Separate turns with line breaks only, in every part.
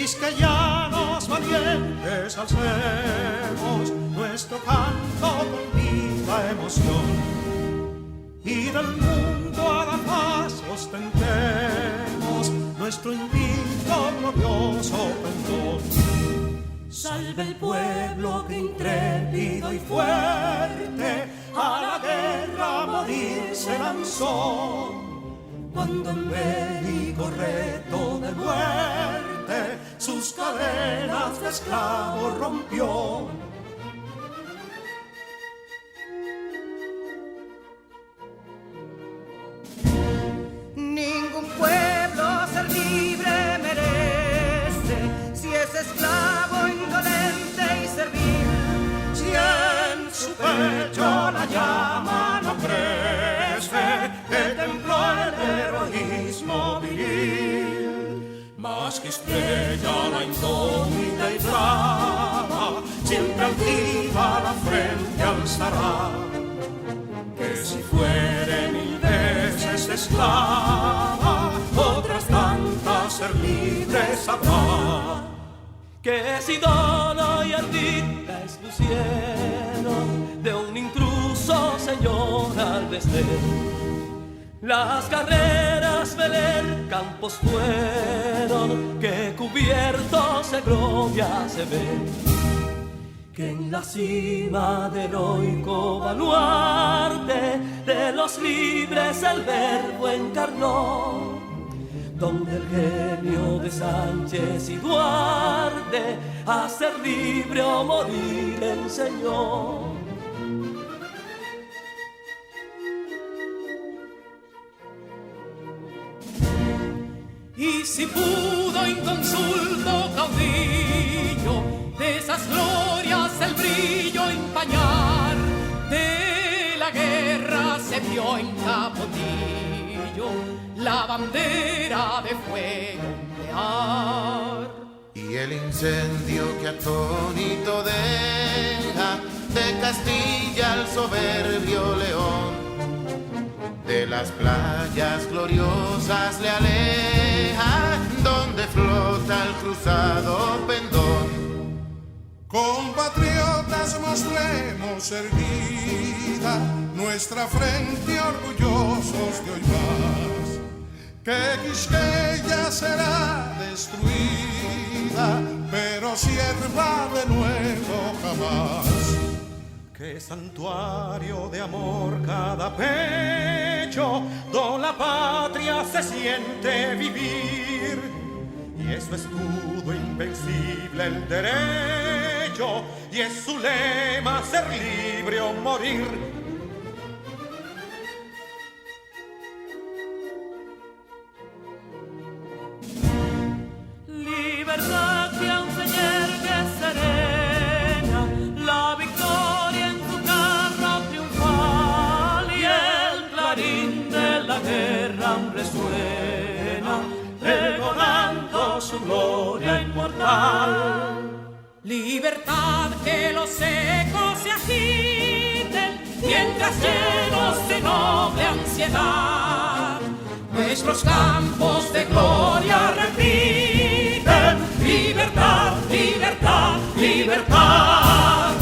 quisqueyanos valientes alcemos nuestro canto con viva emoción, y del mundo a la paz ostentemos nuestro invicto glorioso pendón. Salve el pueblo que intrépido y fuerte a la guerra a morir se lanzó, cuando en bélico reto de muerte sus cadenas de esclavos rompió.
Ningún pueblo ser libre merece si es esclavo, indolente y servil.
Si en su pecho la llama no crece, que templó el heroísmo viril, más que estrella la indómita y brava, siempre altiva la frente alzará, que si fuere mil veces esclava, otras tantas ser libre sabrá.
Que si Dono y Ardita expusieron de un intruso señor al desdén, las carreras veler campos fueron que cubiertos de gloria se ven, que en la cima del heroico baluarte de los libres el verbo encarnó, donde el genio de Sánchez y Duarte a ser libre o morir enseñó.
Y si pudo inconsulto caudillo de esas glorias el brillo empañar, de la guerra se vio en Capotillo la bandera de fuego ondear.
Y el incendio que atónito deja de Castilla al soberbio león, de las playas gloriosas le aleja, donde flota el cruzado pendón.
Compatriotas, mostremos erguida nuestra frente orgullosos de hoy más, que Quisqueya será destruida, pero sierva de nuevo jamás.
Que santuario de amor cada pecho, donde la patria se siente vivir, y es su escudo invencible el derecho, y es su lema ser libre o morir.
Libertad que aún se yergue serena, la victoria en su carro triunfal, y el clarín de la guerra aún resuena, pregonando su gloria inmortal.
Libertad, que los ecos se agiten mientras llenos de noble ansiedad nuestros campos de gloria repiten: libertad, libertad, libertad.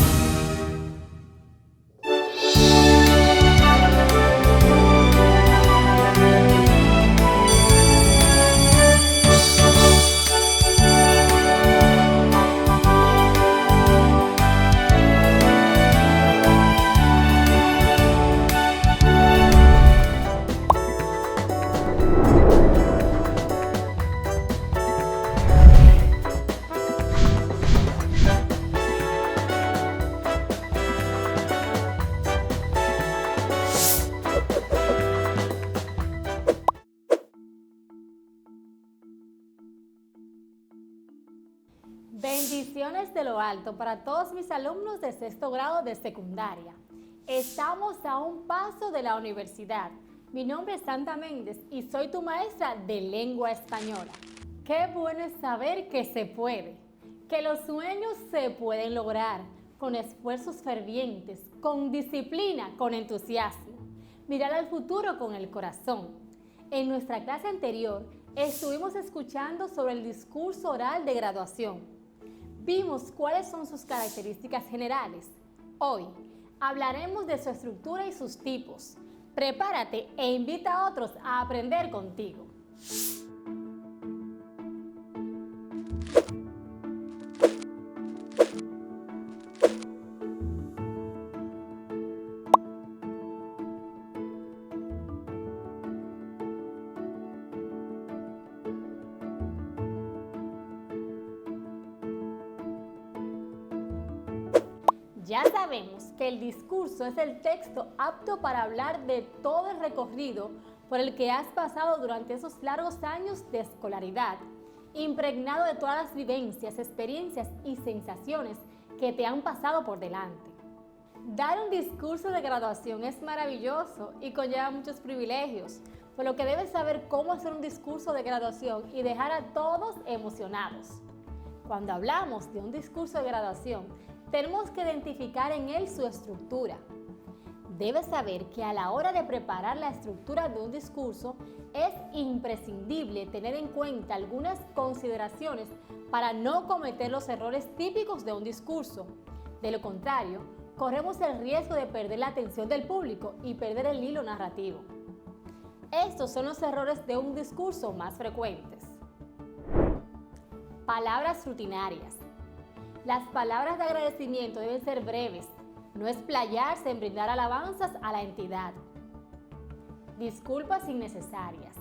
Bendiciones de lo alto para todos mis alumnos de sexto grado de secundaria. Estamos a un paso de la universidad. Mi nombre es Santa Méndez y soy tu maestra de lengua española. Qué bueno es saber que se puede, que los sueños se pueden lograr con esfuerzos fervientes, con disciplina, con entusiasmo. Mirar al futuro con el corazón. En nuestra clase anterior estuvimos escuchando sobre el discurso oral de graduación. Vimos cuáles son sus características generales. Hoy hablaremos de su estructura y sus tipos. Prepárate e invita a otros a aprender contigo. Ya sabemos que el discurso es el texto apto para hablar de todo el recorrido por el que has pasado durante esos largos años de escolaridad, impregnado de todas las vivencias, experiencias y sensaciones que te han pasado por delante. Dar un discurso de graduación es maravilloso y conlleva muchos privilegios, por lo que debes saber cómo hacer un discurso de graduación y dejar a todos emocionados. Cuando hablamos de un discurso de graduación, tenemos que identificar en él su estructura. Debes saber que a la hora de preparar la estructura de un discurso es imprescindible tener en cuenta algunas consideraciones para no cometer los errores típicos de un discurso. De lo contrario, corremos el riesgo de perder la atención del público y perder el hilo narrativo. Estos son los errores de un discurso más frecuentes. Palabras rutinarias. Las palabras de agradecimiento deben ser breves, no explayarse en brindar alabanzas a la entidad. Disculpas innecesarias.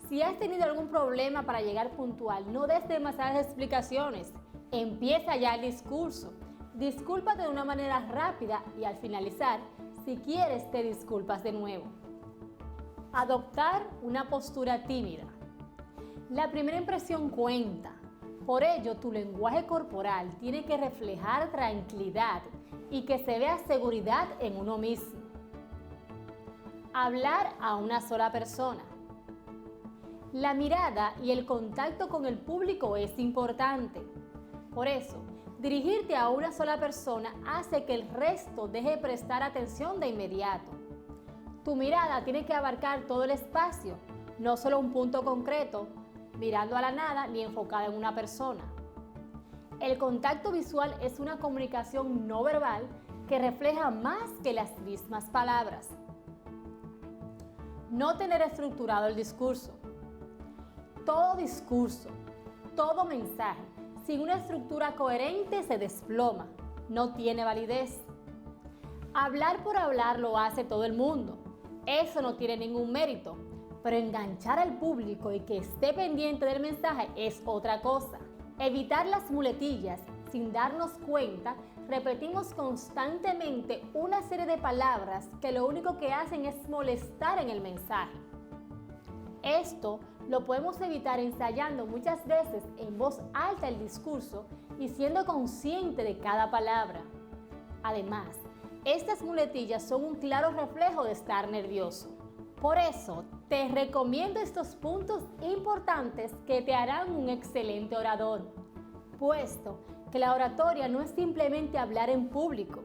Si has tenido algún problema para llegar puntual, no des demasiadas explicaciones. Empieza ya el discurso. Discúlpate de una manera rápida y al finalizar, si quieres, te disculpas de nuevo. Adoptar una postura tímida. La primera impresión cuenta. Por ello, tu lenguaje corporal tiene que reflejar tranquilidad y que se vea seguridad en uno mismo. Hablar a una sola persona. La mirada y el contacto con el público es importante. Por eso, dirigirte a una sola persona hace que el resto deje de prestar atención de inmediato. Tu mirada tiene que abarcar todo el espacio, no solo un punto concreto, mirando a la nada ni enfocada en una persona. El contacto visual es una comunicación no verbal que refleja más que las mismas palabras. No tener estructurado el discurso. Todo discurso, todo mensaje, sin una estructura coherente se desploma, no tiene validez. Hablar por hablar lo hace todo el mundo. Eso no tiene ningún mérito. Pero enganchar al público y que esté pendiente del mensaje es otra cosa. Evitar las muletillas. Sin darnos cuenta, repetimos constantemente una serie de palabras que lo único que hacen es molestar en el mensaje. Esto lo podemos evitar ensayando muchas veces en voz alta el discurso y siendo consciente de cada palabra. Además, estas muletillas son un claro reflejo de estar nervioso. Por eso, te recomiendo estos puntos importantes que te harán un excelente orador, puesto que la oratoria no es simplemente hablar en público.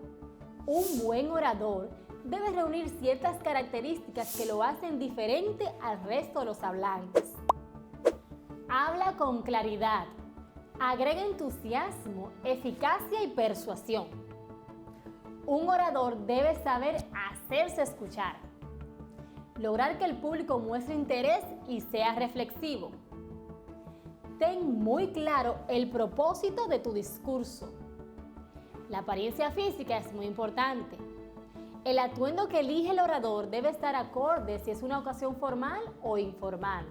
Un buen orador debe reunir ciertas características que lo hacen diferente al resto de los hablantes. Habla con claridad, agrega entusiasmo, eficacia y persuasión. Un orador debe saber hacerse escuchar. Lograr que el público muestre interés y sea reflexivo. Ten muy claro el propósito de tu discurso. La apariencia física es muy importante. El atuendo que elige el orador debe estar acorde si es una ocasión formal o informal.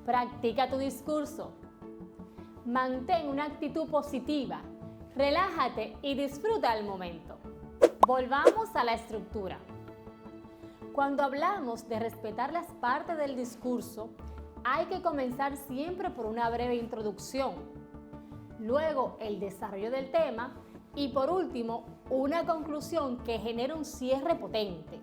Practica tu discurso. Mantén una actitud positiva. Relájate y disfruta el momento. Volvamos a la estructura. Cuando hablamos de respetar las partes del discurso, hay que comenzar siempre por una breve introducción, luego el desarrollo del tema y por último una conclusión que genere un cierre potente.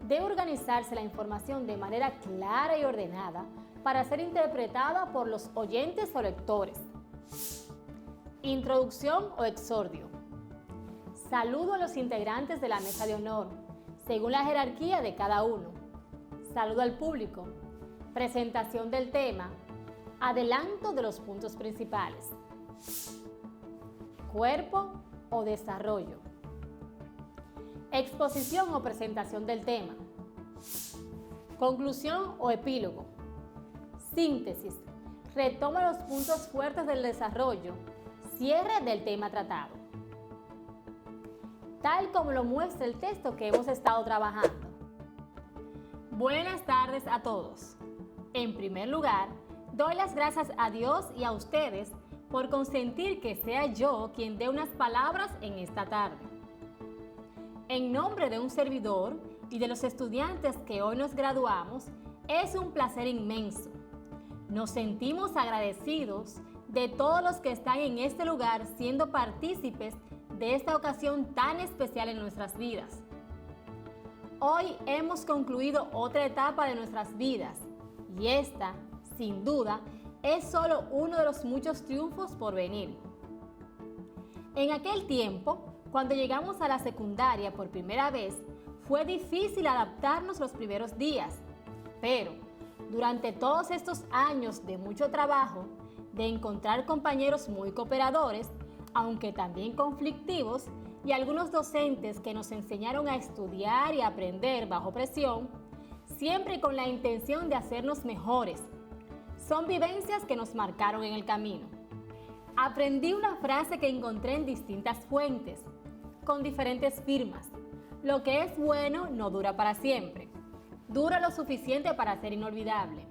Debe organizarse la información de manera clara y ordenada para ser interpretada por los oyentes o lectores. Introducción o exordio. Saludo a los integrantes de la mesa de honor, según la jerarquía de cada uno. Saludo al público. presentación del tema, adelanto de los puntos principales, cuerpo o desarrollo, exposición o presentación del tema, conclusión o epílogo, síntesis, retoma los puntos fuertes del desarrollo, cierre del tema tratado. Tal como lo muestra el texto que hemos estado trabajando. Buenas tardes a todos. En primer lugar, doy las gracias a Dios y a ustedes por consentir que sea yo quien dé unas palabras en esta tarde. En nombre de un servidor y de los estudiantes que hoy nos graduamos, es un placer inmenso. Nos sentimos agradecidos de todos los que están en este lugar siendo partícipes de esta ocasión tan especial en nuestras vidas. Hoy hemos concluido otra etapa de nuestras vidas y esta, sin duda, es solo uno de los muchos triunfos por venir. En aquel tiempo, cuando llegamos a la secundaria por primera vez, fue difícil adaptarnos los primeros días, pero durante todos estos años de mucho trabajo, de encontrar compañeros muy cooperadores, aunque también conflictivos, y algunos docentes que nos enseñaron a estudiar y aprender bajo presión, siempre con la intención de hacernos mejores. Son vivencias que nos marcaron en el camino. Aprendí una frase que encontré en distintas fuentes, con diferentes firmas. Lo que es bueno no dura para siempre. Dura lo suficiente para ser inolvidable.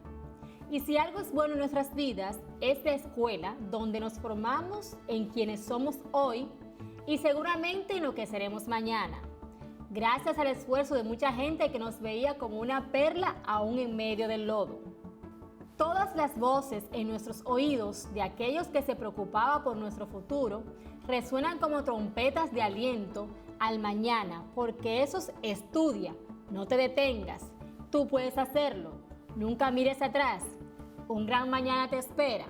Y si algo es bueno en nuestras vidas, es la escuela donde nos formamos en quienes somos hoy y seguramente en lo que seremos mañana, gracias al esfuerzo de mucha gente que nos veía como una perla aún en medio del lodo. Todas las voces en nuestros oídos de aquellos que se preocupaban por nuestro futuro resuenan como trompetas de aliento al mañana, porque eso es estudia, no te detengas, tú puedes hacerlo, nunca mires atrás, un gran mañana te espera.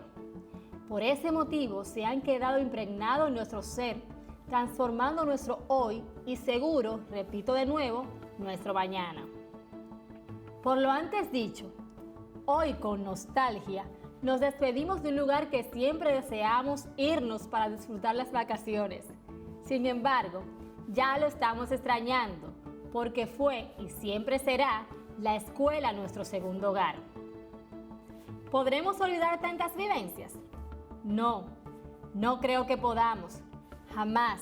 Por ese motivo se han quedado impregnados en nuestro ser, transformando nuestro hoy y seguro, repito de nuevo, nuestro mañana. Por lo antes dicho, hoy con nostalgia nos despedimos de un lugar que siempre deseamos irnos para disfrutar las vacaciones. Sin embargo, ya lo estamos extrañando, porque fue y siempre será la escuela nuestro segundo hogar. ¿Podremos olvidar tantas vivencias? No creo que podamos. Jamás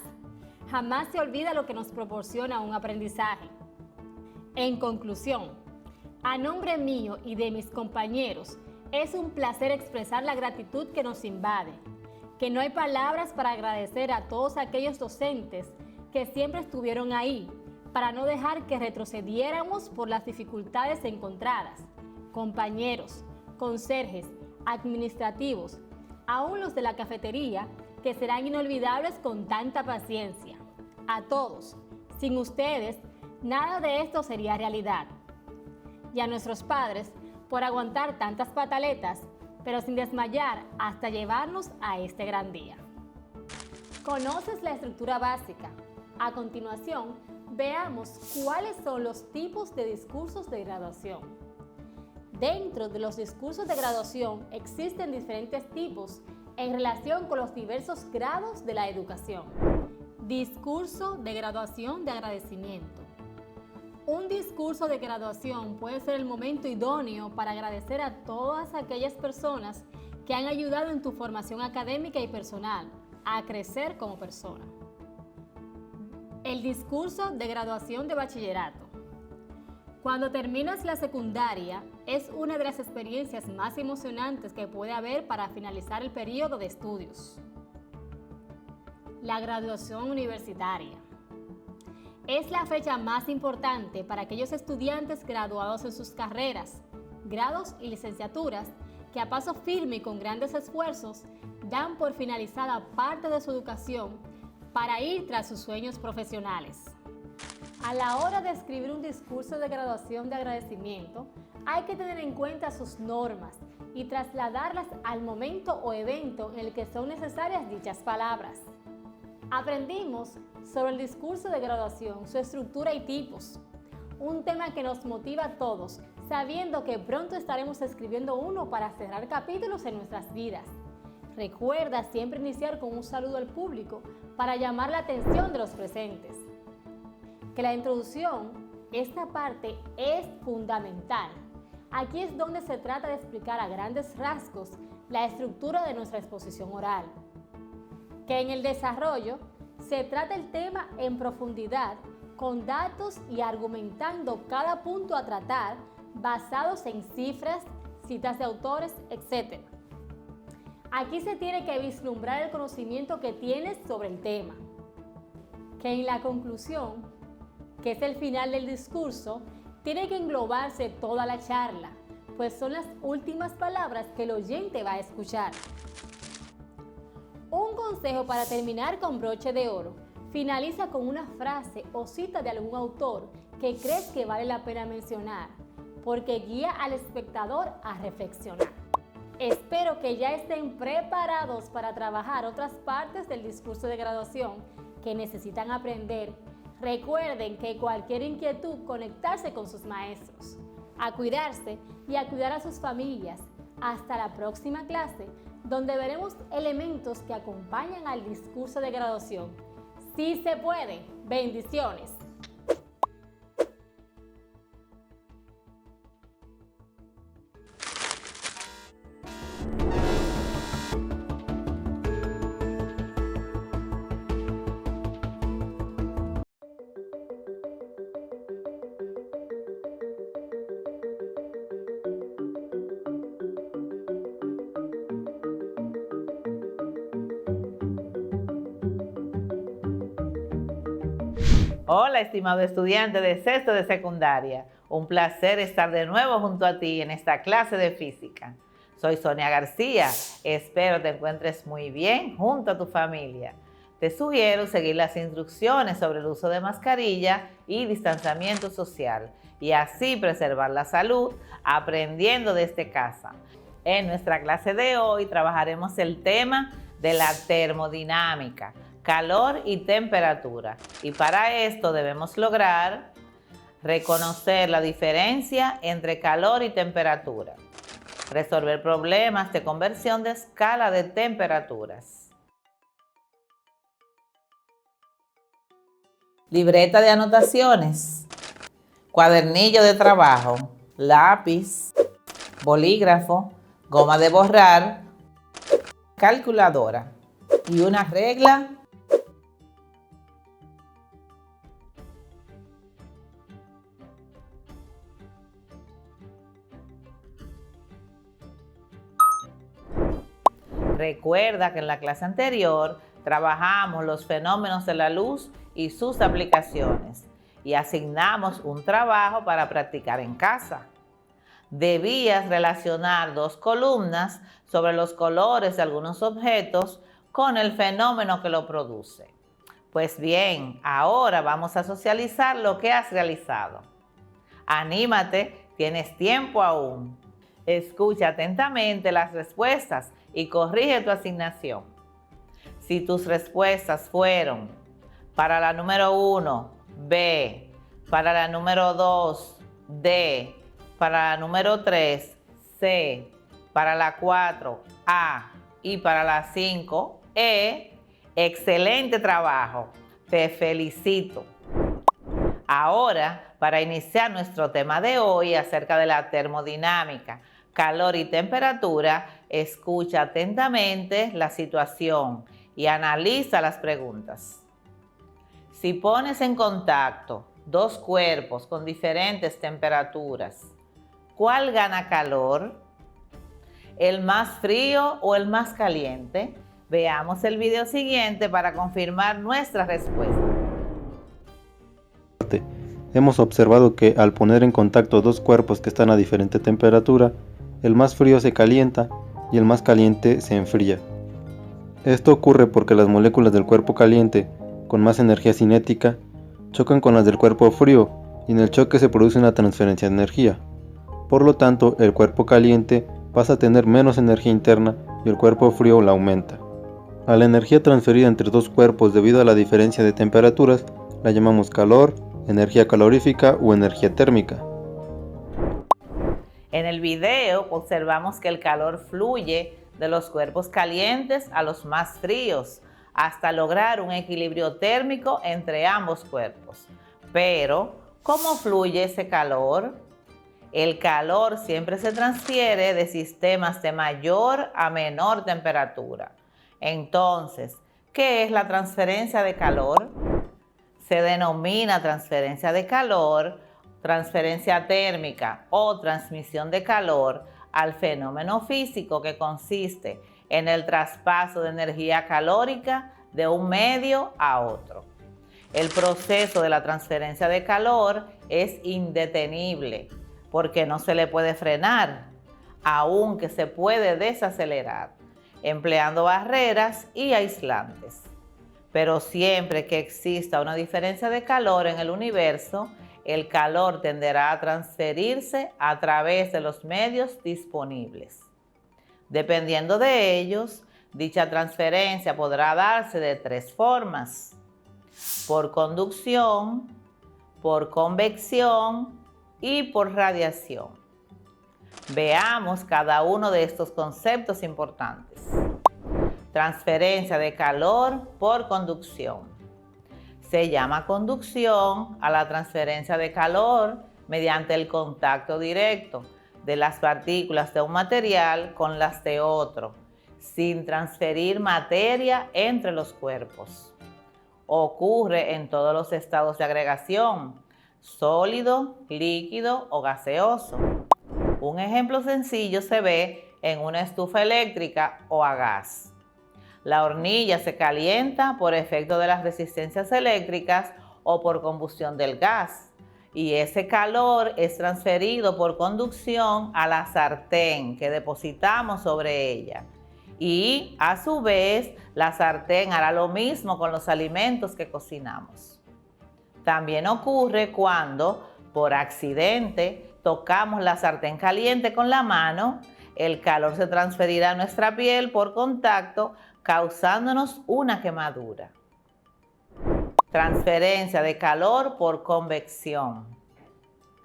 se olvida lo que nos proporciona un aprendizaje. En conclusión, a nombre mío y de mis compañeros, es un placer expresar la gratitud que nos invade, que no hay palabras para agradecer a todos aquellos docentes que siempre estuvieron ahí, para no dejar que retrocediéramos por las dificultades encontradas, compañeros, conserjes, administrativos, aún los de la cafetería, que serán inolvidables con tanta paciencia. A todos, sin ustedes, nada de esto sería realidad. Y a nuestros padres, por aguantar tantas pataletas, pero sin desmayar hasta llevarnos a este gran día. ¿Conoces la estructura básica? A continuación, veamos cuáles son los tipos de discursos de graduación. Dentro de los discursos de graduación existen diferentes tipos en relación con los diversos grados de la educación. Discurso de graduación de agradecimiento. Un discurso de graduación puede ser el momento idóneo para agradecer a todas aquellas personas que han ayudado en tu formación académica y personal a crecer como persona. El discurso de graduación de bachillerato. Cuando terminas la secundaria, es una de las experiencias más emocionantes que puede haber para finalizar el periodo de estudios. La graduación universitaria. Es la fecha más importante para aquellos estudiantes graduados en sus carreras, grados y licenciaturas que a paso firme y con grandes esfuerzos dan por finalizada parte de su educación para ir tras sus sueños profesionales. A la hora de escribir un discurso de graduación de agradecimiento, hay que tener en cuenta sus normas y trasladarlas al momento o evento en el que son necesarias dichas palabras. Aprendimos sobre el discurso de graduación, su estructura y tipos, un tema que nos motiva a todos, sabiendo que pronto estaremos escribiendo uno para cerrar capítulos en nuestras vidas. Recuerda siempre iniciar con un saludo al público para llamar la atención de los presentes. Que la introducción, esta parte es fundamental. Aquí es donde se trata de explicar a grandes rasgos la estructura de nuestra exposición oral. Que en el desarrollo se trata el tema en profundidad con datos y argumentando cada punto a tratar basados en cifras, citas de autores, etc. Aquí se tiene que vislumbrar el conocimiento que tienes sobre el tema. Que en la conclusión, que es el final del discurso, tiene que englobarse toda la charla, pues son las últimas palabras que el oyente va a escuchar. Un consejo para terminar con broche de oro: finaliza con una frase o cita de algún autor que crees que vale la pena mencionar, porque guía al espectador a reflexionar. Espero que ya estén preparados para trabajar otras partes del discurso de graduación que necesitan aprender. Recuerden que cualquier inquietud, conectarse con sus maestros, a cuidarse y a cuidar a sus familias. Hasta la próxima clase, donde veremos elementos que acompañan al discurso de graduación. ¡Sí se puede! ¡Bendiciones!
Hola, estimado estudiante de sexto de secundaria. Un placer estar de nuevo junto a ti en esta clase de física. Soy Sonia García. Espero te encuentres muy bien junto a tu familia. Te sugiero seguir las instrucciones sobre el uso de mascarilla y distanciamiento social y así preservar la salud aprendiendo desde casa. En nuestra clase de hoy trabajaremos el tema de la termodinámica, calor y temperatura. Y para esto debemos lograr reconocer la diferencia entre calor y temperatura, resolver problemas de conversión de escala de temperaturas. Libreta de anotaciones, cuadernillo de trabajo, lápiz, bolígrafo, goma de borrar, calculadora y una regla . Recuerda que en la clase anterior trabajamos los fenómenos de la luz y sus aplicaciones y asignamos un trabajo para practicar en casa. Debías relacionar dos columnas sobre los colores de algunos objetos con el fenómeno que lo produce. Pues bien, ahora vamos a socializar lo que has realizado. Anímate, tienes tiempo aún. Escucha atentamente las respuestas y corrige tu asignación. Si tus respuestas fueron para la número 1, B, para la número 2, D, para la número 3, C, para la 4, A y para la 5, E, excelente trabajo. Te felicito. Ahora, para iniciar nuestro tema de hoy acerca de la termodinámica, calor y temperatura, escucha atentamente la situación y analiza las preguntas. Si pones en contacto dos cuerpos con diferentes temperaturas, ¿cuál gana calor? ¿El más frío o el más caliente? Veamos el video siguiente para confirmar nuestra respuesta.
Hemos observado que al poner en contacto dos cuerpos que están a diferente temperatura, el más frío se calienta y el más caliente se enfría. Esto ocurre porque las moléculas del cuerpo caliente, con más energía cinética, chocan con las del cuerpo frío y en el choque se produce una transferencia de energía. Por lo tanto, el cuerpo caliente pasa a tener menos energía interna y el cuerpo frío la aumenta. A la energía transferida entre dos cuerpos debido a la diferencia de temperaturas la llamamos calor, energía calorífica o energía térmica.
En el video observamos que el calor fluye de los cuerpos calientes a los más fríos, hasta lograr un equilibrio térmico entre ambos cuerpos. Pero, ¿cómo fluye ese calor? El calor siempre se transfiere de sistemas de mayor a menor temperatura. Entonces, ¿qué es la transferencia de calor? Se denomina transferencia de calor, transferencia térmica o transmisión de calor al fenómeno físico que consiste en el traspaso de energía calórica de un medio a otro. El proceso de la transferencia de calor es indetenible porque no se le puede frenar, aunque se puede desacelerar, empleando barreras y aislantes. Pero siempre que exista una diferencia de calor en el universo, el calor tenderá a transferirse a través de los medios disponibles. Dependiendo de ellos, dicha transferencia podrá darse de 3 formas: por conducción, por convección y por radiación. Veamos cada uno de estos conceptos importantes. Transferencia de calor por conducción. Se llama conducción a la transferencia de calor mediante el contacto directo de las partículas de un material con las de otro, sin transferir materia entre los cuerpos. Ocurre en todos los estados de agregación: sólido, líquido o gaseoso. Un ejemplo sencillo se ve en una estufa eléctrica o a gas. La hornilla se calienta por efecto de las resistencias eléctricas o por combustión del gas, y ese calor es transferido por conducción a la sartén que depositamos sobre ella. Y a su vez, la sartén hará lo mismo con los alimentos que cocinamos. También ocurre cuando, por accidente, tocamos la sartén caliente con la mano. El calor se transferirá a nuestra piel por contacto, causándonos una quemadura. Transferencia de calor por convección.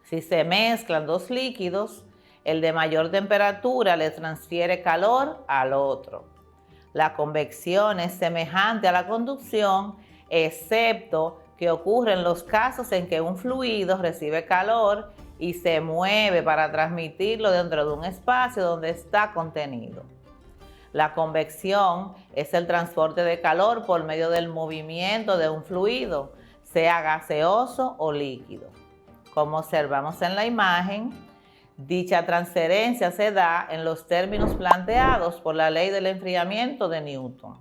Si se mezclan 2 líquidos, el de mayor temperatura le transfiere calor al otro. La convección es semejante a la conducción, excepto que ocurre en los casos en que un fluido recibe calor y se mueve para transmitirlo dentro de un espacio donde está contenido. La convección es el transporte de calor por medio del movimiento de un fluido, sea gaseoso o líquido. Como observamos en la imagen, dicha transferencia se da en los términos planteados por la ley del enfriamiento de Newton,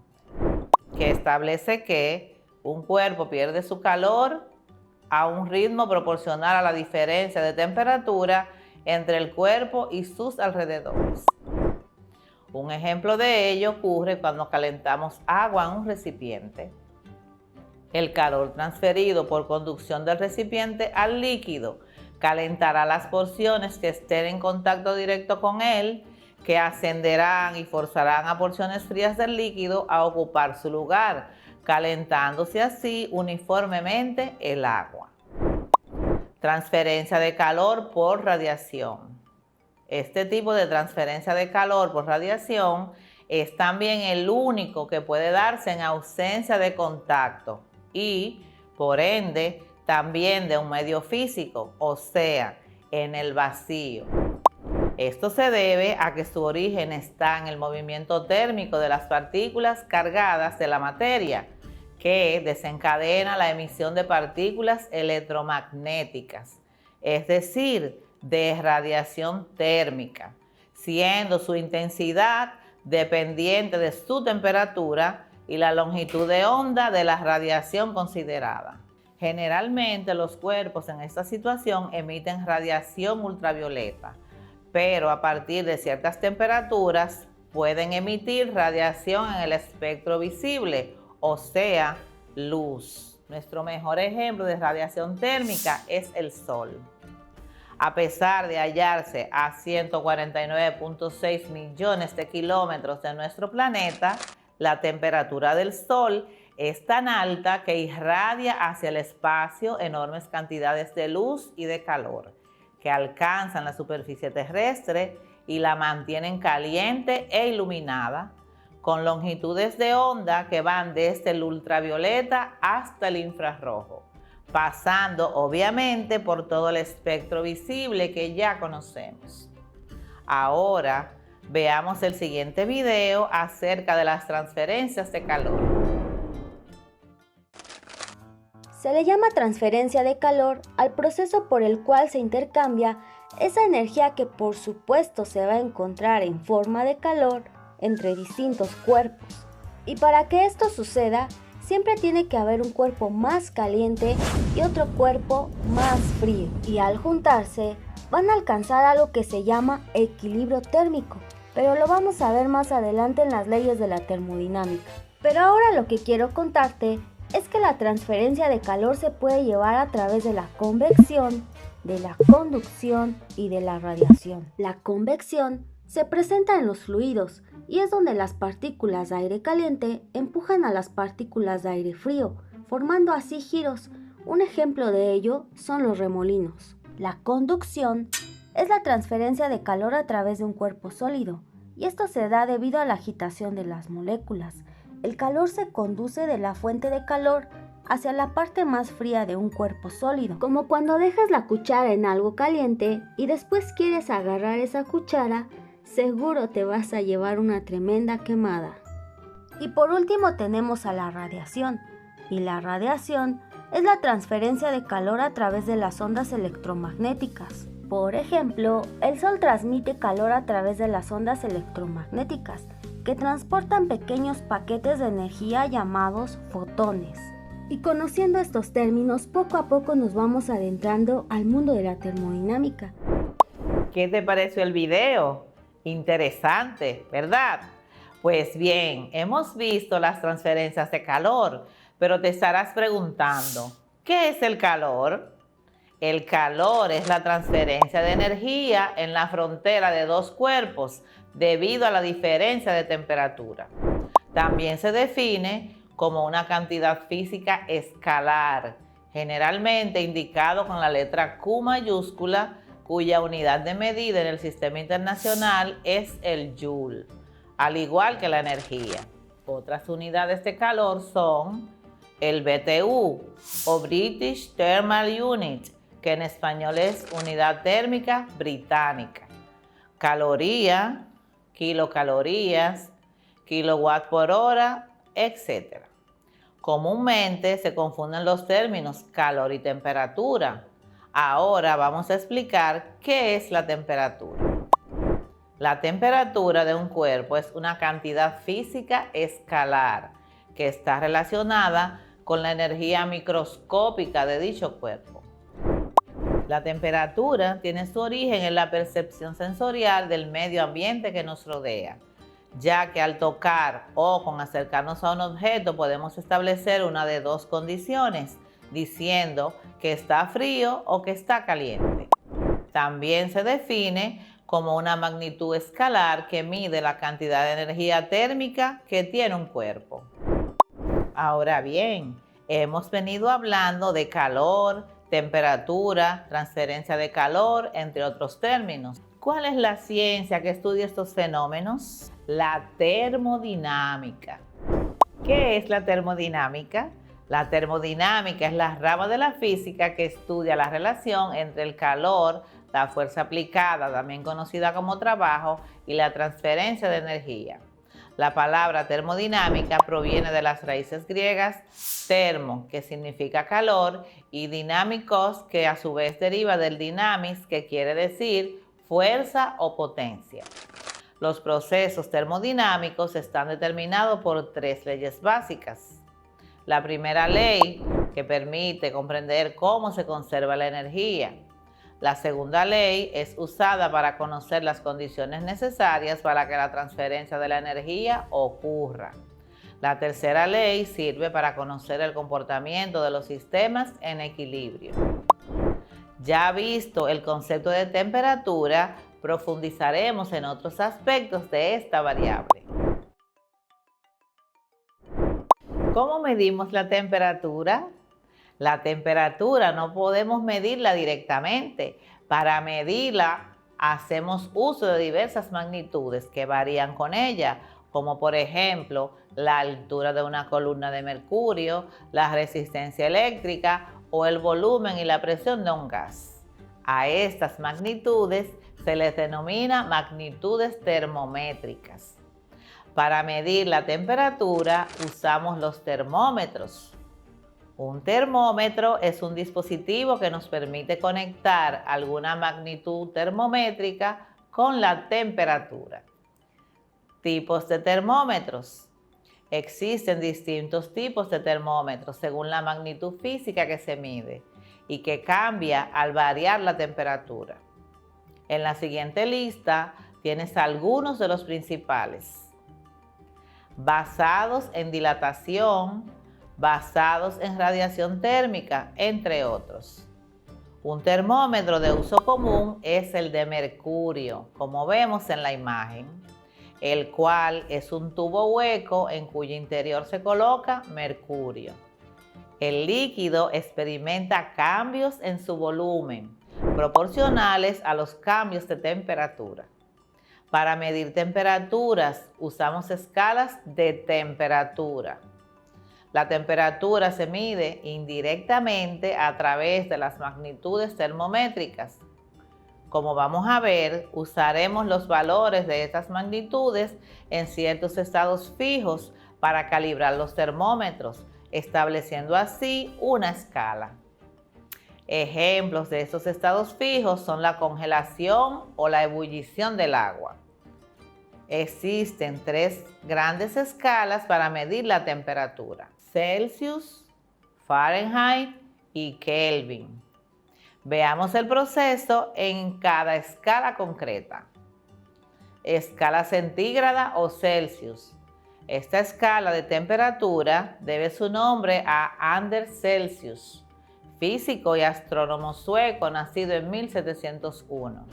que establece que un cuerpo pierde su calor a un ritmo proporcional a la diferencia de temperatura entre el cuerpo y sus alrededores. Un ejemplo de ello ocurre cuando calentamos agua en un recipiente. El calor transferido por conducción del recipiente al líquido calentará las porciones que estén en contacto directo con él, que ascenderán y forzarán a porciones frías del líquido a ocupar su lugar, calentándose así uniformemente el agua. Transferencia de calor por radiación. Este tipo de transferencia de calor por radiación es también el único que puede darse en ausencia de contacto y, por ende, también de un medio físico, o sea, en el vacío. Esto se debe a que su origen está en el movimiento térmico de las partículas cargadas de la materia, que desencadena la emisión de partículas electromagnéticas, es decir, de radiación térmica, siendo su intensidad dependiente de su temperatura y la longitud de onda de la radiación considerada. Generalmente los cuerpos en esta situación emiten radiación ultravioleta, pero a partir de ciertas temperaturas pueden emitir radiación en el espectro visible, o sea, luz. Nuestro mejor ejemplo de radiación térmica es el Sol. A pesar de hallarse a 149.6 millones de kilómetros de nuestro planeta, la temperatura del Sol es tan alta que irradia hacia el espacio enormes cantidades de luz y de calor, que alcanzan la superficie terrestre y la mantienen caliente e iluminada, con longitudes de onda que van desde el ultravioleta hasta el infrarrojo, pasando obviamente por todo el espectro visible que ya conocemos. Ahora veamos el siguiente video acerca de las transferencias de calor.
Se le llama transferencia de calor al proceso por el cual se intercambia esa energía que por supuesto se va a encontrar en forma de calor entre distintos cuerpos. Y para que esto suceda, siempre tiene que haber un cuerpo más caliente y otro cuerpo más frío. Y al juntarse, van a alcanzar algo que se llama equilibrio térmico, pero lo vamos a ver más adelante en las leyes de la termodinámica. Pero ahora lo que quiero contarte es que la transferencia de calor se puede llevar a través de la convección, de la conducción y de la radiación. La convección se presenta en los fluidos y es donde las partículas de aire caliente empujan a las partículas de aire frío, formando así giros. Un ejemplo de ello son los remolinos. La conducción es la transferencia de calor a través de un cuerpo sólido, y esto se da debido a la agitación de las moléculas. El calor se conduce de la fuente de calor hacia la parte más fría de un cuerpo sólido, como cuando dejas la cuchara en algo caliente y después quieres agarrar esa cuchara, seguro te vas a llevar una tremenda quemada. Y por último tenemos a la radiación, y la radiación es la transferencia de calor a través de las ondas electromagnéticas. Por ejemplo, el Sol transmite calor a través de las ondas electromagnéticas, que transportan pequeños paquetes de energía llamados fotones. Y conociendo estos términos, poco a poco nos vamos adentrando al mundo de la termodinámica.
¿Qué te pareció el video? Interesante, ¿verdad? Pues bien, hemos visto las transferencias de calor, pero te estarás preguntando, ¿qué es el calor? El calor es la transferencia de energía en la frontera de dos cuerpos debido a la diferencia de temperatura. También se define como una cantidad física escalar, generalmente indicado con la letra Q mayúscula, cuya unidad de medida en el sistema internacional es el joule, al igual que la energía. Otras unidades de calor son el BTU o British Thermal Unit, que en español es unidad térmica británica, caloría, kilocalorías, kilowatt por hora, etc. Comúnmente se confunden los términos calor y temperatura. Ahora vamos a explicar qué es la temperatura. La temperatura de un cuerpo es una cantidad física escalar que está relacionada con la energía microscópica de dicho cuerpo. La temperatura tiene su origen en la percepción sensorial del medio ambiente que nos rodea, ya que al tocar o con acercarnos a un objeto podemos establecer una de dos condiciones, diciendo que está frío o que está caliente. También se define como una magnitud escalar que mide la cantidad de energía térmica que tiene un cuerpo. Ahora bien, hemos venido hablando de calor, temperatura, transferencia de calor, entre otros términos. ¿Cuál es la ciencia que estudia estos fenómenos? La termodinámica. ¿Qué es la termodinámica? La termodinámica es la rama de la física que estudia la relación entre el calor, la fuerza aplicada, también conocida como trabajo, y la transferencia de energía. La palabra termodinámica proviene de las raíces griegas termo, que significa calor, y dinámicos, que a su vez deriva del dynamis, que quiere decir fuerza o potencia. Los procesos termodinámicos están determinados por tres leyes básicas. La primera ley, que permite comprender cómo se conserva la energía. La segunda ley es usada para conocer las condiciones necesarias para que la transferencia de la energía ocurra. La tercera ley sirve para conocer el comportamiento de los sistemas en equilibrio. Ya visto el concepto de temperatura, profundizaremos en otros aspectos de esta variable. ¿Cómo medimos la temperatura? La temperatura no podemos medirla directamente. Para medirla hacemos uso de diversas magnitudes que varían con ella, como por ejemplo la altura de una columna de mercurio, la resistencia eléctrica o el volumen y la presión de un gas. A estas magnitudes se les denomina magnitudes termométricas. Para medir la temperatura usamos los termómetros. Un termómetro es un dispositivo que nos permite conectar alguna magnitud termométrica con la temperatura. Tipos de termómetros. Existen distintos tipos de termómetros según la magnitud física que se mide y que cambia al variar la temperatura. En la siguiente lista tienes algunos de los principales. Basados en dilatación, basados en radiación térmica, entre otros. Un termómetro de uso común es el de mercurio, como vemos en la imagen, el cual es un tubo hueco en cuyo interior se coloca mercurio. El líquido experimenta cambios en su volumen, proporcionales a los cambios de temperatura. Para medir temperaturas usamos escalas de temperatura. La temperatura se mide indirectamente a través de las magnitudes termométricas. Como vamos a ver, usaremos los valores de estas magnitudes en ciertos estados fijos para calibrar los termómetros, estableciendo así una escala. Ejemplos de estos estados fijos son la congelación o la ebullición del agua. Existen 3 grandes escalas para medir la temperatura: Celsius, Fahrenheit y Kelvin. Veamos el proceso en cada escala concreta. Escala centígrada o Celsius. Esta escala de temperatura debe su nombre a Anders Celsius, físico y astrónomo sueco nacido en 1701.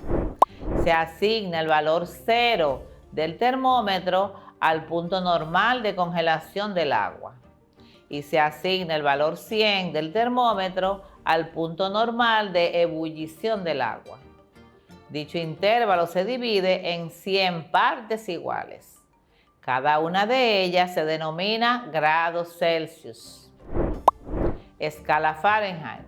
Se asigna el valor 0 del termómetro al punto normal de congelación del agua y se asigna el valor 100 del termómetro al punto normal de ebullición del agua. Dicho intervalo se divide en 100 partes iguales. Cada una de ellas se denomina grados Celsius. Escala Fahrenheit.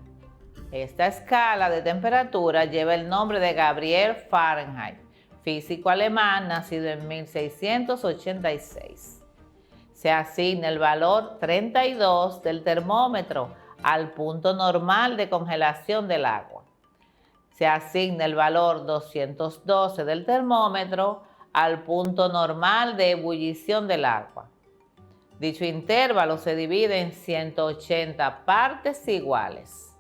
Esta escala de temperatura lleva el nombre de Gabriel Fahrenheit, físico alemán nacido en 1686. Se asigna el valor 32 del termómetro al punto normal de congelación del agua. Se asigna el valor 212 del termómetro al punto normal de ebullición del agua. Dicho intervalo se divide en 180 partes iguales.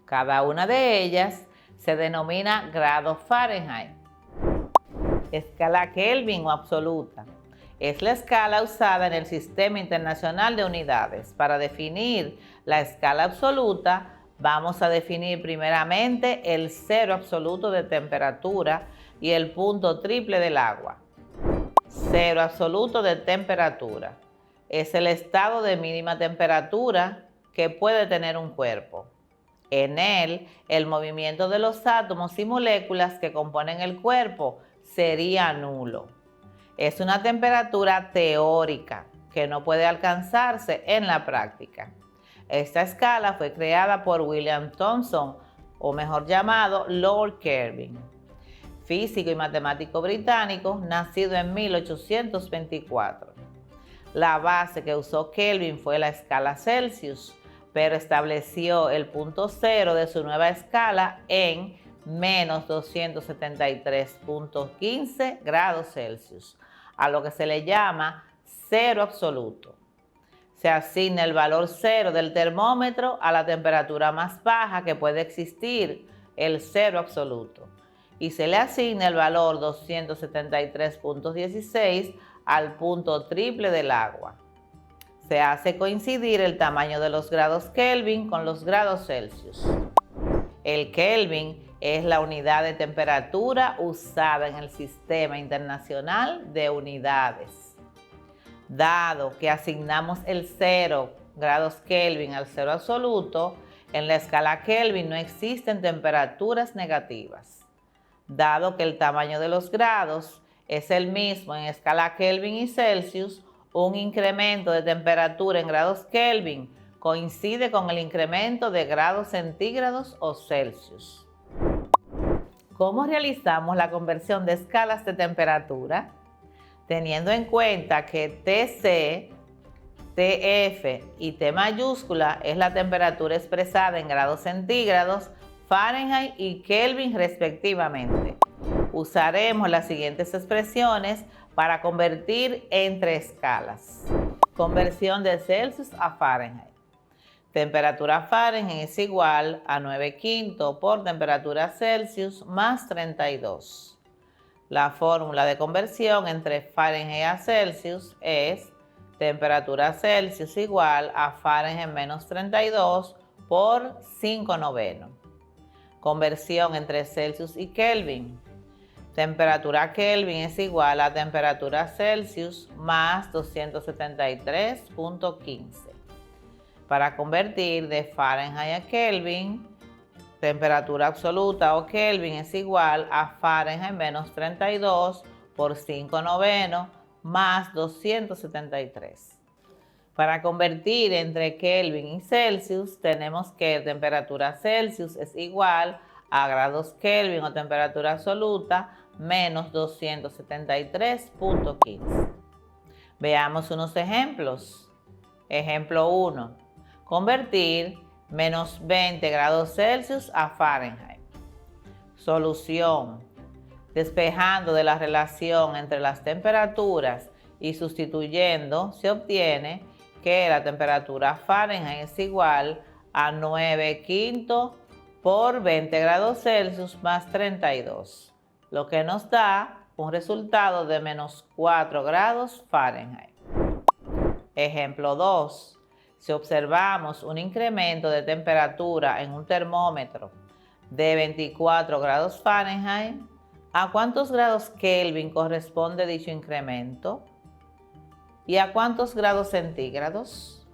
Cada una de ellas se denomina grado Fahrenheit. Escala Kelvin o absoluta. Es la escala usada en el Sistema Internacional de Unidades. Para definir la escala absoluta, vamos a definir primeramente el cero absoluto de temperatura y el punto triple del agua. Cero absoluto de temperatura es el estado de mínima temperatura que puede tener un cuerpo. En él, el movimiento de los átomos y moléculas que componen el cuerpo sería nulo. Es una temperatura teórica que no puede alcanzarse en la práctica. Esta escala fue creada por William Thomson, o mejor llamado Lord Kelvin, físico y matemático británico, nacido en 1824. La base que usó Kelvin fue la escala Celsius, pero estableció el punto cero de su nueva escala en menos 273.15 grados Celsius, a lo que se le llama cero absoluto. Se asigna el valor cero del termómetro a la temperatura más baja que puede existir, el cero absoluto, y se le asigna el valor 273.16 al punto triple del agua. Se hace coincidir el tamaño de los grados Kelvin con los grados Celsius. El Kelvin es la unidad de temperatura usada en el Sistema Internacional de Unidades. Dado que asignamos el 0 grados Kelvin al cero absoluto, En la escala Kelvin no existen temperaturas negativas. Dado que el tamaño de los grados es el mismo en escala Kelvin y Celsius, un incremento de temperatura en grados Kelvin coincide con el incremento de grados centígrados o Celsius. ¿Cómo realizamos la conversión de escalas de temperatura? Teniendo en cuenta que TC, TF y T mayúscula es la temperatura expresada en grados centígrados, Fahrenheit y Kelvin respectivamente. Usaremos las siguientes expresiones para convertir entre escalas. Conversión de Celsius a Fahrenheit. Temperatura Fahrenheit es igual a 9/5 por temperatura Celsius más 32. La fórmula de conversión entre Fahrenheit a Celsius es temperatura Celsius igual a Fahrenheit menos 32 por 5/9. Conversión entre Celsius y Kelvin. Temperatura Kelvin es igual a temperatura Celsius más 273.15. Para convertir de Fahrenheit a Kelvin, temperatura absoluta o Kelvin es igual a Fahrenheit menos 32 por 5/9 más 273. Para convertir entre Kelvin y Celsius, tenemos que temperatura Celsius es igual a grados Kelvin o temperatura absoluta menos 273.15. Veamos unos ejemplos. Ejemplo 1. Convertir menos 20 grados Celsius a Fahrenheit. Solución. Despejando de la relación entre las temperaturas y sustituyendo, se obtiene que la temperatura Fahrenheit es igual a 9/5 por 20 grados Celsius más 32, lo que nos da un resultado de menos 4 grados Fahrenheit. Ejemplo 2. Si observamos un incremento de temperatura en un termómetro de 24 grados Fahrenheit, ¿a cuántos grados Kelvin corresponde dicho incremento? ¿Y a cuántos grados centígrados?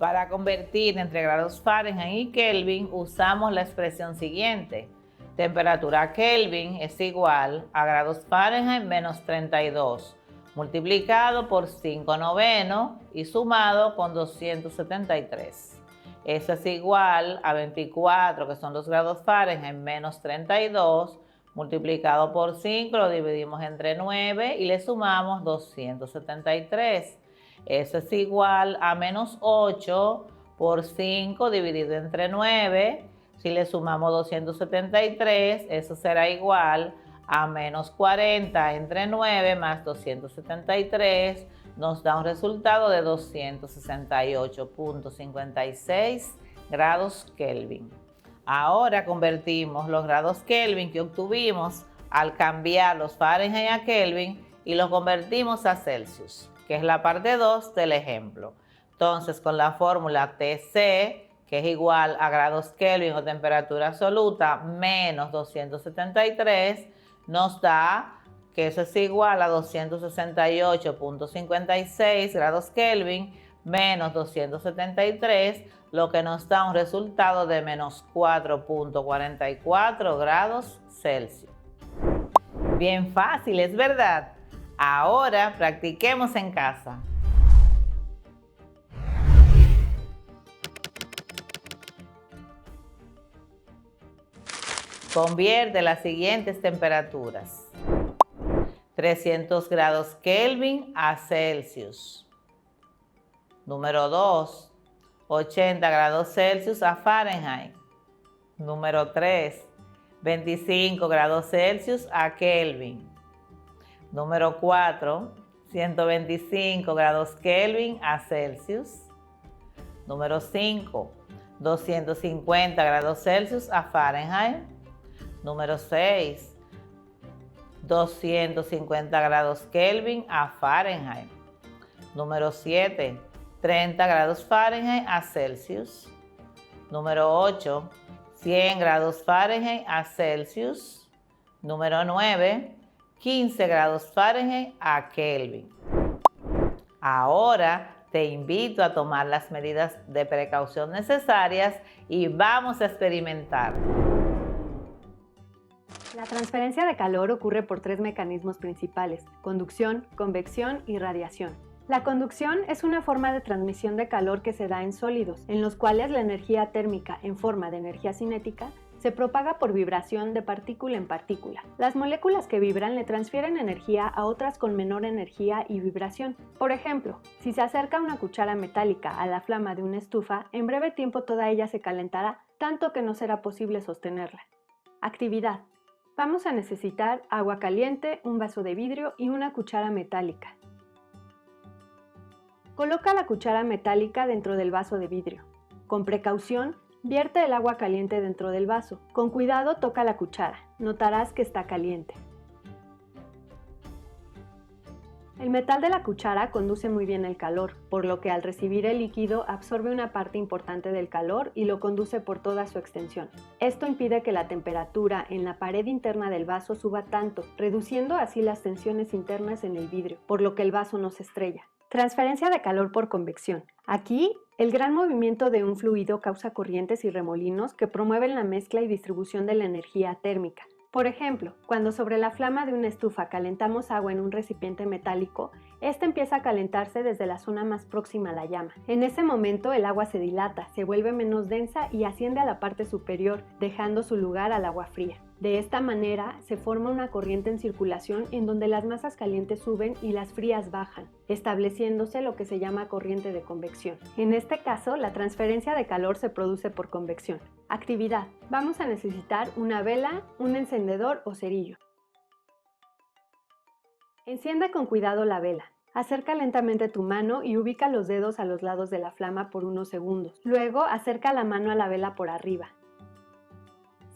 Para convertir entre grados Fahrenheit y Kelvin usamos la expresión siguiente. Temperatura Kelvin es igual a grados Fahrenheit menos 32 multiplicado por 5/9 y sumado con 273. Eso es igual a 24, que son los grados Fahrenheit, menos 32, multiplicado por 5, lo dividimos entre 9 y le sumamos 273. Eso es igual a menos 8 por 5 dividido entre 9. Si le sumamos 273, eso será igual a menos 40 entre 9 más 273, nos da un resultado de 268.56 grados Kelvin. Ahora convertimos los grados Kelvin que obtuvimos al cambiar los Fahrenheit a Kelvin y los convertimos a Celsius, que es la parte 2 del ejemplo. Entonces, con la fórmula TC, que es igual a grados Kelvin o temperatura absoluta, menos 273, nos da que eso es igual a 268.56 grados Kelvin menos 273, lo que nos da un resultado de menos 4.44 grados Celsius. Bien fácil, ¿es verdad? Ahora practiquemos en casa. Convierte las siguientes temperaturas. 300 grados Kelvin a Celsius. Número 2. 80 grados Celsius a Fahrenheit. Número 3. 25 grados Celsius a Kelvin. Número 4. 125 grados Kelvin a Celsius. Número 5. 250 grados Celsius a Fahrenheit. Número 6. 250 grados Kelvin a Fahrenheit. Número 7. 30 grados Fahrenheit a Celsius. Número 8. 100 grados Fahrenheit a Celsius. Número 9. 15 grados Fahrenheit a Kelvin. Ahora Te invito a tomar las medidas de precaución necesarias y vamos a experimentar.
La transferencia de calor ocurre por 3 mecanismos principales: conducción, convección y radiación. La conducción es una forma de transmisión de calor que se da en sólidos, en los cuales la energía térmica en forma de energía cinética se propaga por vibración de partícula en partícula. Las moléculas que vibran le transfieren energía a otras con menor energía y vibración. Por ejemplo, si se acerca una cuchara metálica a la flama de una estufa, en breve tiempo toda ella se calentará, tanto que no será posible sostenerla. Actividad. Vamos a necesitar agua caliente, un vaso de vidrio y una cuchara metálica. Coloca la cuchara metálica dentro del vaso de vidrio. Con precaución, vierte el agua caliente dentro del vaso. Con cuidado toca la cuchara. Notarás que está caliente. El metal de la cuchara conduce muy bien el calor, por lo que al recibir el líquido absorbe una parte importante del calor y lo conduce por toda su extensión. Esto impide que la temperatura en la pared interna del vaso suba tanto, reduciendo así las tensiones internas en el vidrio, por lo que el vaso no se estrella. Transferencia de calor por convección. Aquí, el gran movimiento de un fluido causa corrientes y remolinos que promueven la mezcla y distribución de la energía térmica. Por ejemplo, cuando sobre la flama de una estufa calentamos agua en un recipiente metálico, este empieza a calentarse desde la zona más próxima a la llama. En ese momento el agua se dilata, se vuelve menos densa y asciende a la parte superior, dejando su lugar al agua fría. De esta manera se forma una corriente en circulación en donde las masas calientes suben y las frías bajan, estableciéndose lo que se llama corriente de convección. En este caso, la transferencia de calor se produce por convección. Actividad. Vamos a necesitar una vela, un encendedor o cerillo. Enciende con cuidado la vela. Acerca lentamente tu mano y ubica los dedos a los lados de la flama por unos segundos. Luego, acerca la mano a la vela por arriba.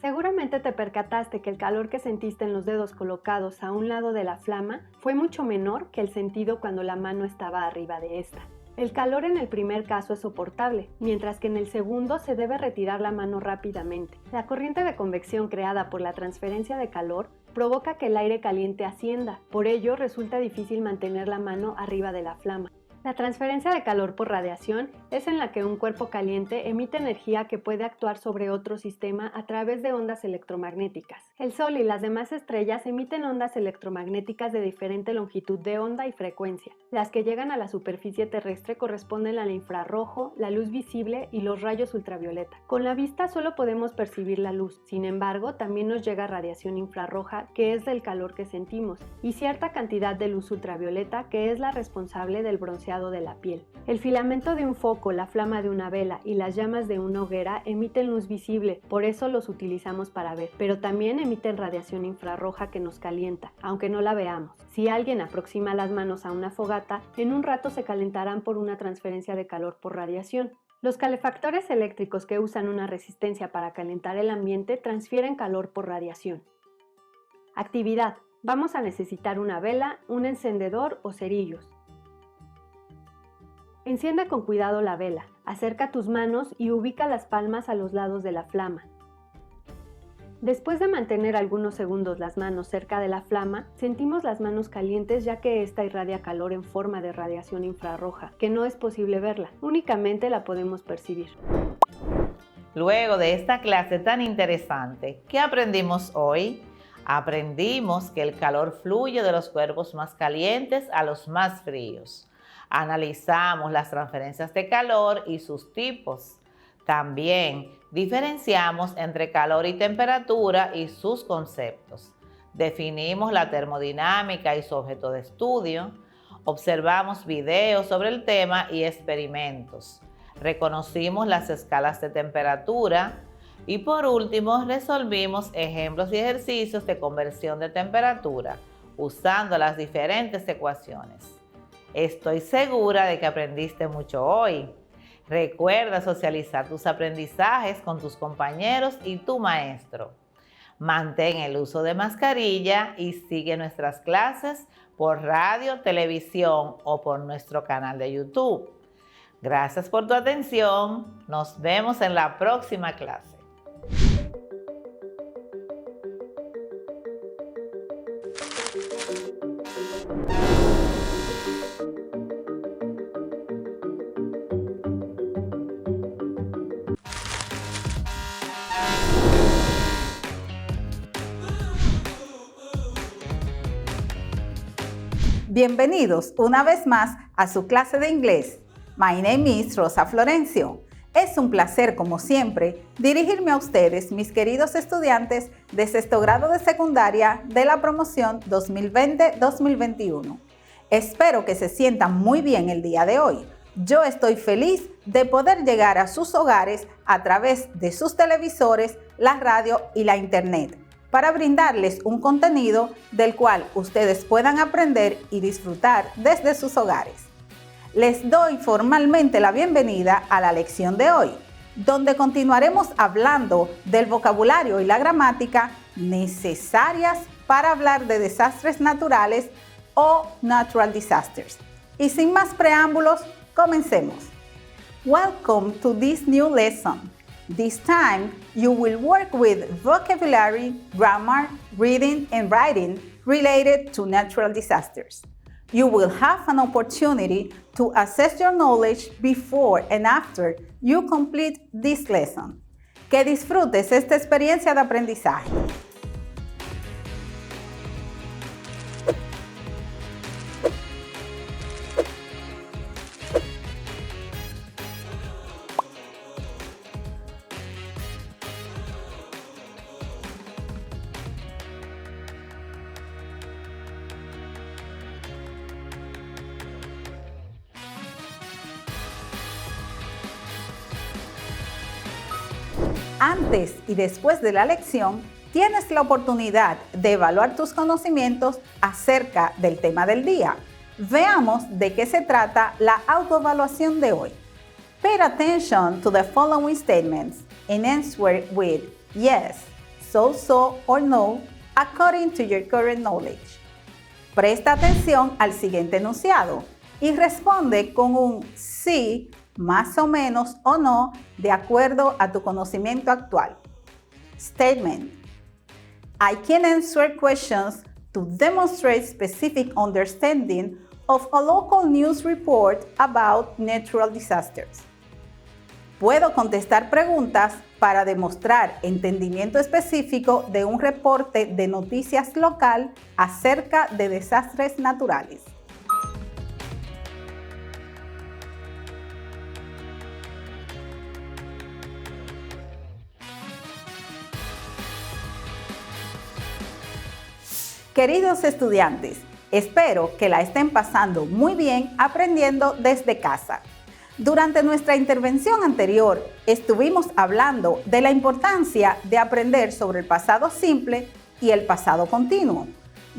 Seguramente te percataste que el calor que sentiste en los dedos colocados a un lado de la flama fue mucho menor que el sentido cuando la mano estaba arriba de esta. El calor en el primer caso es soportable, mientras que en el segundo se debe retirar la mano rápidamente. La corriente de convección creada por la transferencia de calor provoca que el aire caliente ascienda, por ello resulta difícil mantener la mano arriba de la flama. La transferencia de calor por radiación es en la que un cuerpo caliente emite energía que puede actuar sobre otro sistema a través de ondas electromagnéticas. El Sol y las demás estrellas emiten ondas electromagnéticas de diferente longitud de onda y frecuencia. Las que llegan a la superficie terrestre corresponden al infrarrojo, la luz visible y los rayos ultravioleta. Con la vista solo podemos percibir la luz, sin embargo también nos llega radiación infrarroja, que es del calor que sentimos, y cierta cantidad de luz ultravioleta, que es la responsable del bronceado de la piel. El filamento de un foco, la flama de una vela y las llamas de una hoguera emiten luz visible, por eso los utilizamos para ver, pero también emiten radiación infrarroja que nos calienta, aunque no la veamos. Si alguien aproxima las manos a una fogata, en un rato se calentarán por una transferencia de calor por radiación. Los calefactores eléctricos que usan una resistencia para calentar el ambiente transfieren calor por radiación. Actividad. Vamos a necesitar una vela, un encendedor o cerillos. Enciende con cuidado la vela, acerca tus manos y ubica las palmas a los lados de la flama. Después de mantener algunos segundos las manos cerca de la flama, sentimos las manos calientes ya que ésta irradia calor en forma de radiación infrarroja, que no es posible verla, únicamente la podemos percibir.
Luego de esta clase tan interesante, ¿qué aprendimos hoy? Aprendimos que el calor fluye de los cuerpos más calientes a los más fríos. Analizamos las transferencias de calor y sus tipos. También diferenciamos entre calor y temperatura y sus conceptos. Definimos la termodinámica y su objeto de estudio. Observamos videos sobre el tema y experimentos. Reconocimos las escalas de temperatura. Y por último, resolvimos ejemplos y ejercicios de conversión de temperatura usando las diferentes ecuaciones. Estoy segura de que aprendiste mucho hoy. Recuerda socializar tus aprendizajes con tus compañeros y tu maestro. Mantén el uso de mascarilla y sigue nuestras clases por radio, televisión o por nuestro canal de YouTube. Gracias por tu atención. Nos vemos en la próxima clase.
Bienvenidos una vez más a su clase de inglés. My name is Rosa Florencio. Es un placer, como siempre, dirigirme a ustedes, mis queridos estudiantes de sexto grado de secundaria de la promoción 2020-2021. Espero que se sientan muy bien el día de hoy. Yo estoy feliz de poder llegar a sus hogares a través de sus televisores, la radio y la internet, para brindarles un contenido del cual ustedes puedan aprender y disfrutar desde sus hogares. Les doy formalmente la bienvenida a la lección de hoy, donde continuaremos hablando del vocabulario y la gramática necesarias para hablar de desastres naturales o natural disasters. Y sin más preámbulos, comencemos. Welcome to this new lesson. This time, you will work with vocabulary, grammar, reading, and writing related to natural disasters. You will have an opportunity to assess your knowledge before and after you complete this lesson. Que disfrutes esta experiencia de aprendizaje. Antes y después de la lección, tienes la oportunidad de evaluar tus conocimientos acerca del tema del día. Veamos de qué se trata la autoevaluación de hoy. Pay attention to the following statements and answer with yes, so, or no, according to your current knowledge. Presta atención al siguiente enunciado y responde con un sí, más o menos o no, de acuerdo a tu conocimiento actual. Statement: I can answer questions to demonstrate specific understanding of a local news report about natural disasters. Puedo contestar preguntas para demostrar entendimiento específico de un reporte de noticias local acerca de desastres naturales. Queridos estudiantes, espero que la estén pasando muy bien aprendiendo desde casa. Durante nuestra intervención anterior, estuvimos hablando de la importancia de aprender sobre el pasado simple y el pasado continuo,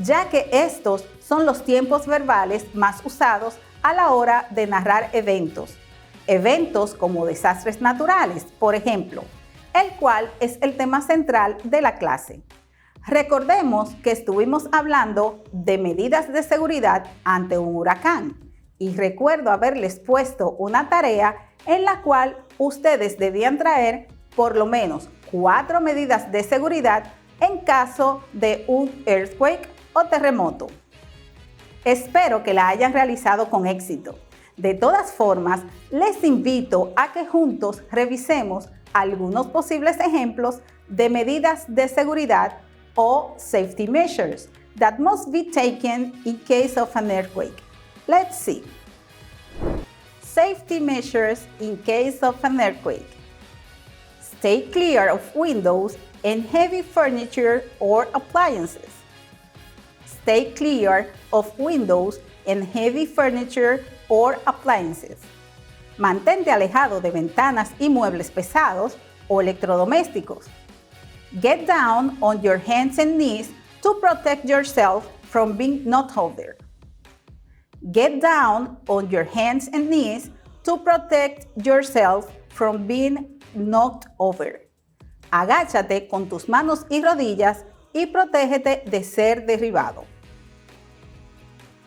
ya que estos son los tiempos verbales más usados a la hora de narrar eventos. Eventos como desastres naturales, por ejemplo, el cual es el tema central de la clase. Recordemos que estuvimos hablando de medidas de seguridad ante un huracán y recuerdo haberles puesto una tarea en la cual ustedes debían traer por lo menos 4 medidas de seguridad en caso de un earthquake o terremoto. Espero que la hayan realizado con éxito. De todas formas, les invito a que juntos revisemos algunos posibles ejemplos de medidas de seguridad o safety measures that must be taken in case of an earthquake. Let's see. Safety measures in case of an earthquake. Stay clear of windows and heavy furniture or appliances. Stay clear of windows and heavy furniture or appliances. Mantente alejado de ventanas y muebles pesados o electrodomésticos. Get down on your hands and knees to protect yourself from being knocked over. Get down on your hands and knees to protect yourself from being knocked over. Agáchate con tus manos y rodillas y protégete de ser derribado.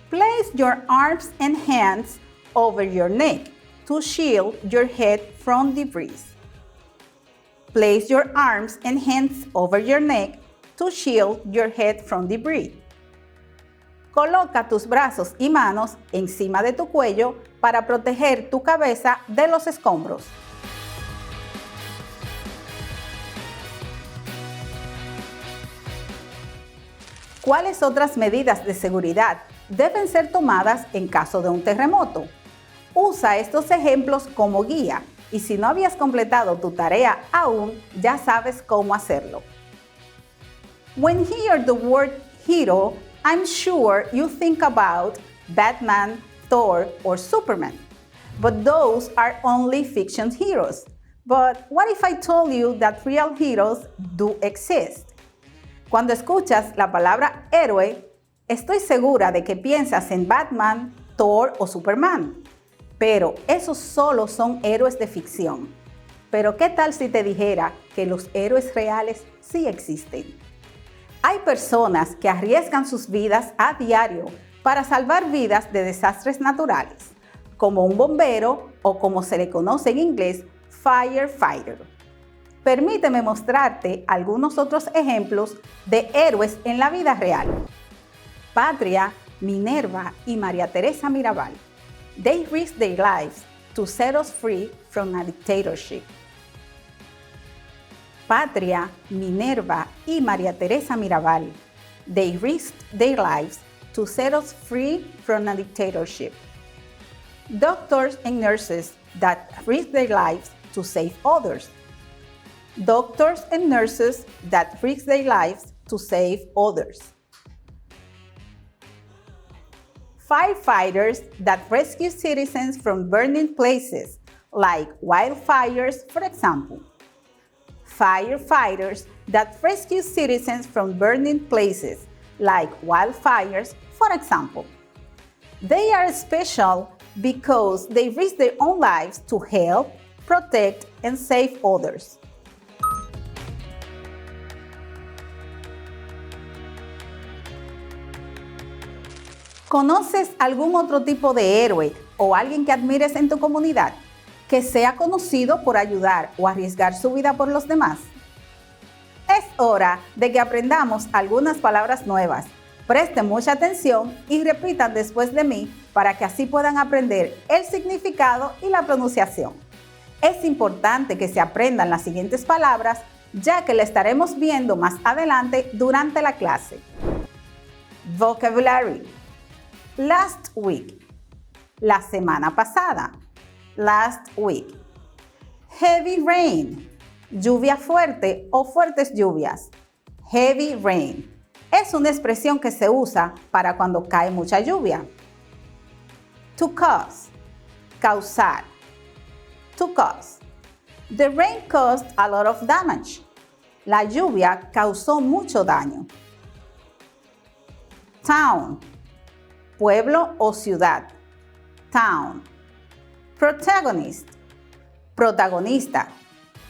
Place your arms and hands over your neck to shield your head from debris. Place your arms and hands over your neck to shield your head from debris. Coloca tus brazos y manos encima de tu cuello para proteger tu cabeza de los escombros. ¿Cuáles otras medidas de seguridad deben ser tomadas en caso de un terremoto. Usa estos ejemplos como guía y si no habías completado tu tarea aún, ya sabes cómo hacerlo. When you hear the word hero, I'm sure you think about Batman, Thor, or Superman. But those are only fiction heroes. But what if I told you that real heroes do exist? Cuando escuchas la palabra héroe, estoy segura de que piensas en Batman, Thor o Superman. Pero esos solo son héroes de ficción. Pero ¿qué tal si te dijera que los héroes reales sí existen? Hay personas que arriesgan sus vidas a diario para salvar vidas de desastres naturales, como un bombero o como se le conoce en inglés, firefighter. Permíteme mostrarte algunos otros ejemplos de héroes en la vida real. Patria, Minerva y María Teresa Mirabal. They risked their lives to set us free from a dictatorship. Patria, Minerva y María Teresa Mirabal. They risked their lives to set us free from a dictatorship. Doctors and nurses that risk their lives to save others. Doctors and nurses that risk their lives to save others. Firefighters that rescue citizens from burning places, like wildfires, for example. Firefighters that rescue citizens from burning places, like wildfires, for example. They are special because they risk their own lives to help, protect, and save others. ¿Conoces algún otro tipo de héroe o alguien que admires en tu comunidad que sea conocido por ayudar o arriesgar su vida por los demás? Es hora de que aprendamos algunas palabras nuevas. Presten mucha atención y repitan después de mí para que así puedan aprender el significado y la pronunciación. Es importante que se aprendan las siguientes palabras, ya que la estaremos viendo más adelante durante la clase. Vocabulary. Last week. La semana pasada. Last week. Heavy rain. Lluvia fuerte o fuertes lluvias. Heavy rain. Es una expresión que se usa para cuando cae mucha lluvia. To cause. Causar. To cause. The rain caused a lot of damage. La lluvia causó mucho daño. Town. Pueblo o ciudad. Town. Protagonist. Protagonista.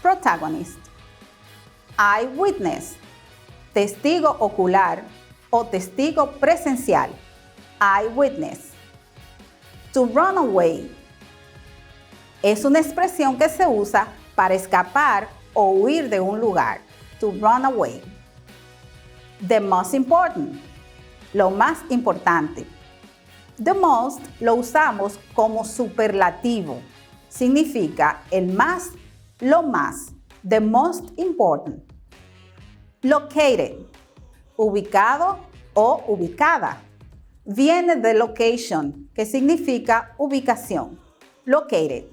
Protagonist. Eyewitness. Testigo ocular o testigo presencial. Eyewitness. To run away. Es una expresión que se usa para escapar o huir de un lugar. To run away. The most important. Lo más importante. The most lo usamos como superlativo. Significa el más, lo más. The most important. Located. Ubicado o ubicada. Viene de location, que significa ubicación. Located.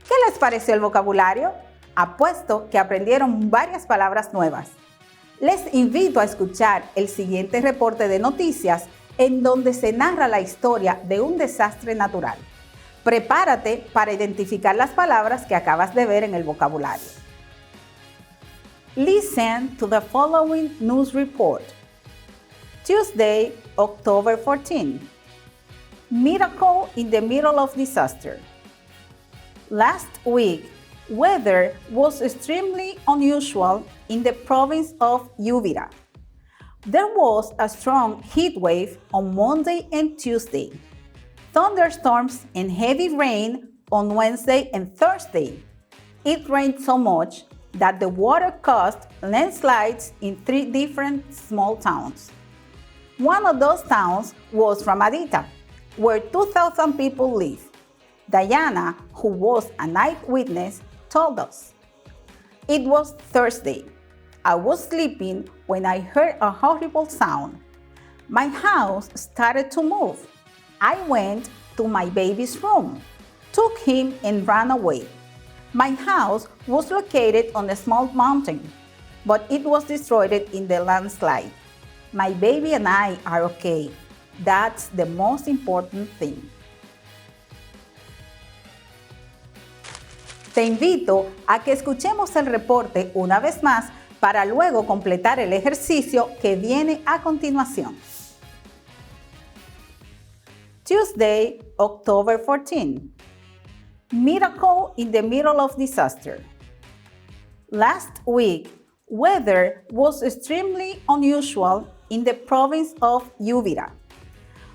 ¿Qué les pareció el vocabulario? Apuesto que aprendieron varias palabras nuevas. Les invito a escuchar el siguiente reporte de noticias en donde se narra la historia de un desastre natural. Prepárate para identificar las palabras que acabas de ver en el vocabulario. Listen to the following news report. Tuesday, October 14. Miracle in the middle of disaster. Last week, weather was extremely unusual in the province of Uvira. There was a strong heat wave on Monday and Tuesday, thunderstorms and heavy rain on Wednesday and Thursday. It rained so much that the water caused landslides in 3 different small towns. One of those towns was Ramadita, where 2,000 people live. Diana, who was an eyewitness, told us. It was Thursday. I was sleeping when I heard a horrible sound. My house started to move. I went to my baby's room, took him and ran away. My house was located on a small mountain, but it was destroyed in the landslide. My baby and I are okay. That's the most important thing. Te invito a que escuchemos el reporte una vez más para luego completar el ejercicio que viene a continuación. Tuesday, October 14. Miracle in the middle of disaster. Last week, weather was extremely unusual in the province of Uvira.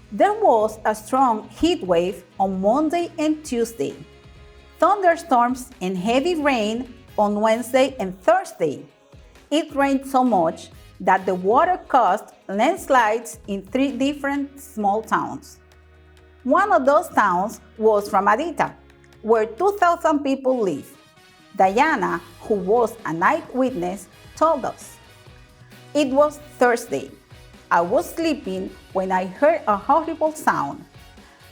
There was a strong heat wave on Monday and Tuesday, thunderstorms and heavy rain on Wednesday and Thursday. It rained so much that the water caused landslides in 3 different small towns. One of those towns was Ramadita, where 2,000 people live. Diana, who was an eyewitness, told us. It was Thursday. I was sleeping when I heard a horrible sound.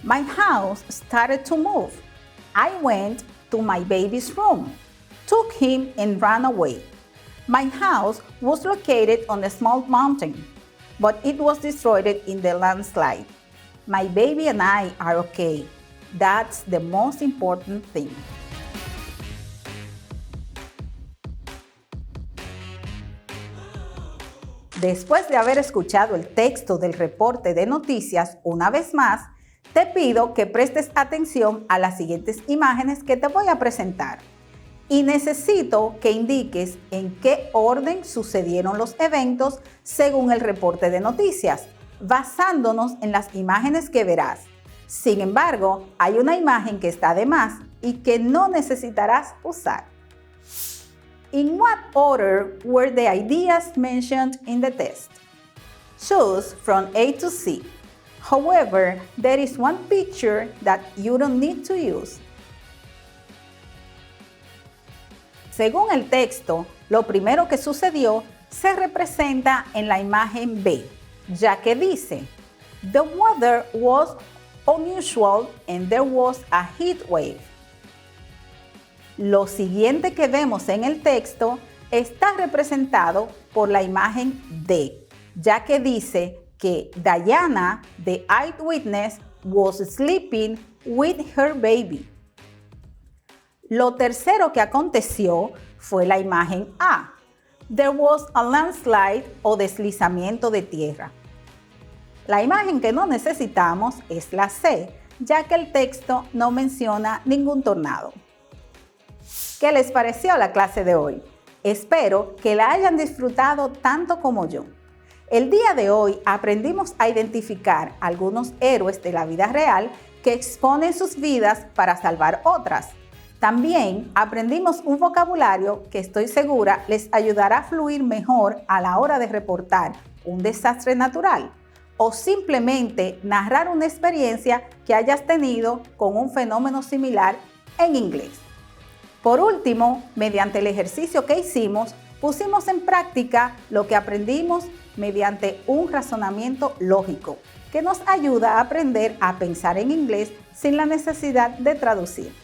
My house started to move. I went to my baby's room, took him and ran away. My house was located on a small mountain, but it was destroyed in the landslide. My baby and I are okay. That's the most important thing. Después de haber escuchado el texto del reporte de noticias una vez más, te pido que prestes atención a las siguientes imágenes que te voy a presentar. Y necesito que indiques en qué orden sucedieron los eventos según el reporte de noticias, basándonos en las imágenes que verás. Sin embargo, hay una imagen que está de más y que no necesitarás usar. In what order were the ideas mentioned in the test? Choose from A to C. However, there is one picture that you don't need to use. Según el texto, lo primero que sucedió se representa en la imagen B, ya que dice, "The weather was unusual and there was a heat wave." Lo siguiente que vemos en el texto está representado por la imagen D, ya que dice que Diana, the eyewitness, was sleeping with her baby. Lo tercero que aconteció fue la imagen A. There was a landslide o deslizamiento de tierra. La imagen que no necesitamos es la C, ya que el texto no menciona ningún tornado. ¿Qué les pareció la clase de hoy? Espero que la hayan disfrutado tanto como yo. El día de hoy aprendimos a identificar algunos héroes de la vida real que exponen sus vidas para salvar otras. También aprendimos un vocabulario que estoy segura les ayudará a fluir mejor a la hora de reportar un desastre natural o simplemente narrar una experiencia que hayas tenido con un fenómeno similar en inglés. Por último, mediante el ejercicio que hicimos, pusimos en práctica lo que aprendimos mediante un razonamiento lógico que nos ayuda a aprender a pensar en inglés sin la necesidad de traducir.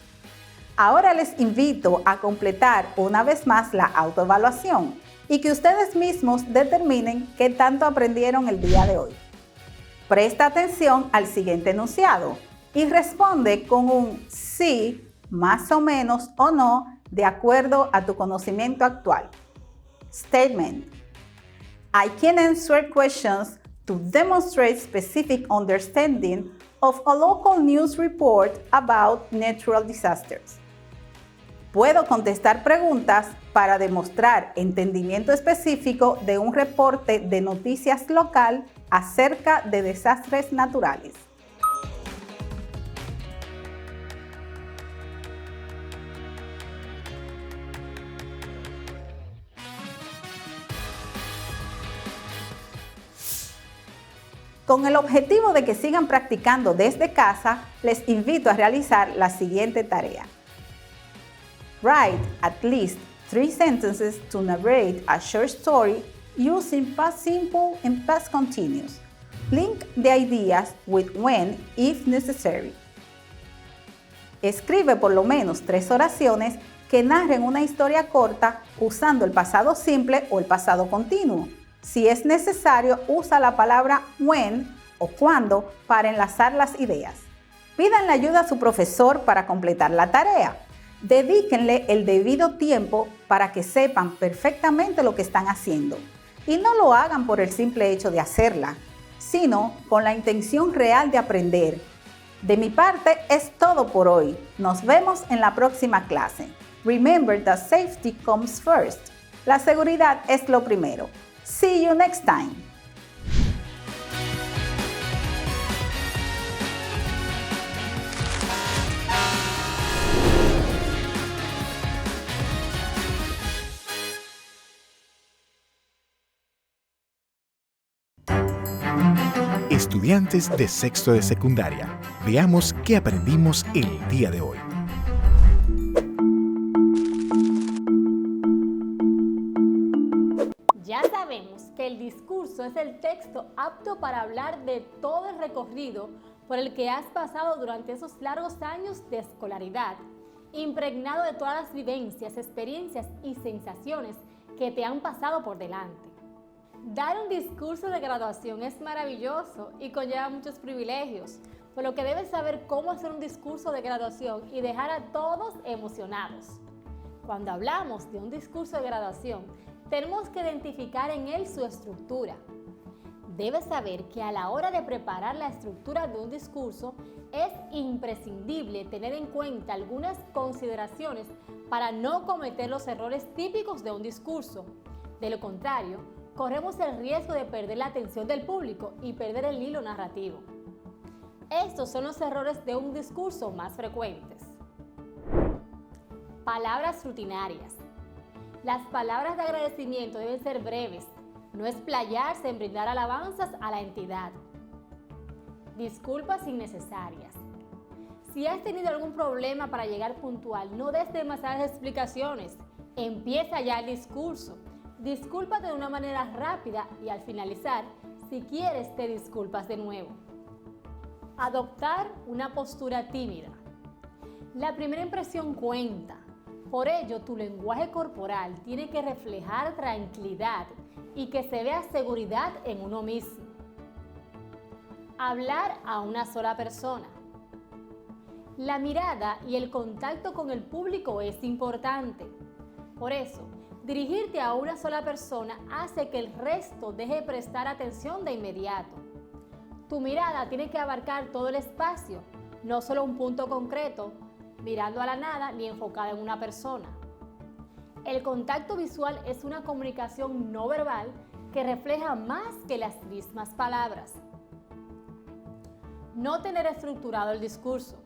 Ahora les invito a completar una vez más la autoevaluación y que ustedes mismos determinen qué tanto aprendieron el día de hoy. Presta atención al siguiente enunciado y responde con un sí, más o menos o no, de acuerdo a tu conocimiento actual. Statement. I can answer questions to demonstrate specific understanding of a local news report about natural disasters. Puedo contestar preguntas para demostrar entendimiento específico de un reporte de noticias local acerca de desastres naturales. Con el objetivo de que sigan practicando desde casa, les invito a realizar la siguiente tarea. Write at least 3 sentences to narrate a short story using past simple and past continuous. Link the ideas with when if necessary. Escribe por lo menos 3 oraciones que narren una historia corta usando el pasado simple o el pasado continuo. Si es necesario, usa la palabra when o cuando para enlazar las ideas. Pídanle ayuda a su profesor para completar la tarea. Dedíquenle el debido tiempo para que sepan perfectamente lo que están haciendo. Y no lo hagan por el simple hecho de hacerla, sino con la intención real de aprender. De mi parte es todo por hoy. Nos vemos en la próxima clase. Remember that safety comes first. La seguridad es lo primero. See you next time.
Estudiantes de sexto de secundaria, veamos qué aprendimos el día de hoy.
Ya sabemos que el discurso es el texto apto para hablar de todo el recorrido por el que has pasado durante esos largos años de escolaridad, impregnado de todas las vivencias, experiencias y sensaciones que te han pasado por delante. Dar un discurso de graduación es maravilloso y conlleva muchos privilegios, por lo que debes saber cómo hacer un discurso de graduación y dejar a todos emocionados. Cuando hablamos de un discurso de graduación, tenemos que identificar en él su estructura. Debes saber que a la hora de preparar la estructura de un discurso es imprescindible tener en cuenta algunas consideraciones para no cometer los errores típicos de un discurso. De lo contrario, corremos el riesgo de perder la atención del público y perder el hilo narrativo. Estos son los errores de un discurso más frecuentes. Palabras rutinarias. Las palabras de agradecimiento deben ser breves, no explayarse en brindar alabanzas a la entidad. Disculpas innecesarias. Si has tenido algún problema para llegar puntual, no des demasiadas explicaciones. Empieza ya el discurso. Discúlpate de una manera rápida y al finalizar, si quieres, te disculpas de nuevo. Adoptar una postura tímida. La primera impresión cuenta. Por ello, tu lenguaje corporal tiene que reflejar tranquilidad y que se vea seguridad en uno mismo. Hablar a una sola persona. La mirada y el contacto con el público es importante. Por eso, dirigirte a una sola persona hace que el resto deje de prestar atención de inmediato. Tu mirada tiene que abarcar todo el espacio, no solo un punto concreto, mirando a la nada ni enfocada en una persona. El contacto visual es una comunicación no verbal que refleja más que las mismas palabras. No tener estructurado el discurso.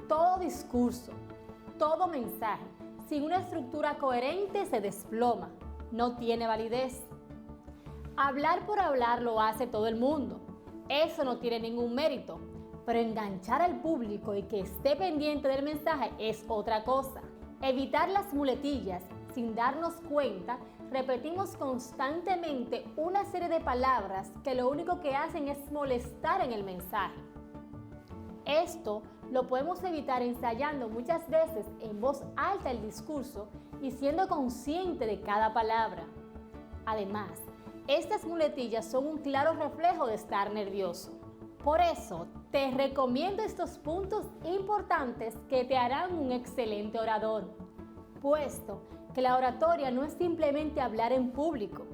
Todo discurso, todo mensaje, sin una estructura coherente se desploma, no tiene validez. Hablar por hablar lo hace todo el mundo, eso no tiene ningún mérito, pero enganchar al público y que esté pendiente del mensaje es otra cosa. Evitar las muletillas, sin darnos cuenta, repetimos constantemente una serie de palabras que lo único que hacen es molestar en el mensaje. Esto lo podemos evitar ensayando muchas veces en voz alta el discurso y siendo consciente de cada palabra. Además, estas muletillas son un claro reflejo de estar nervioso. Por eso, te recomiendo estos puntos importantes que te harán un excelente orador, puesto que la oratoria no es simplemente hablar en público.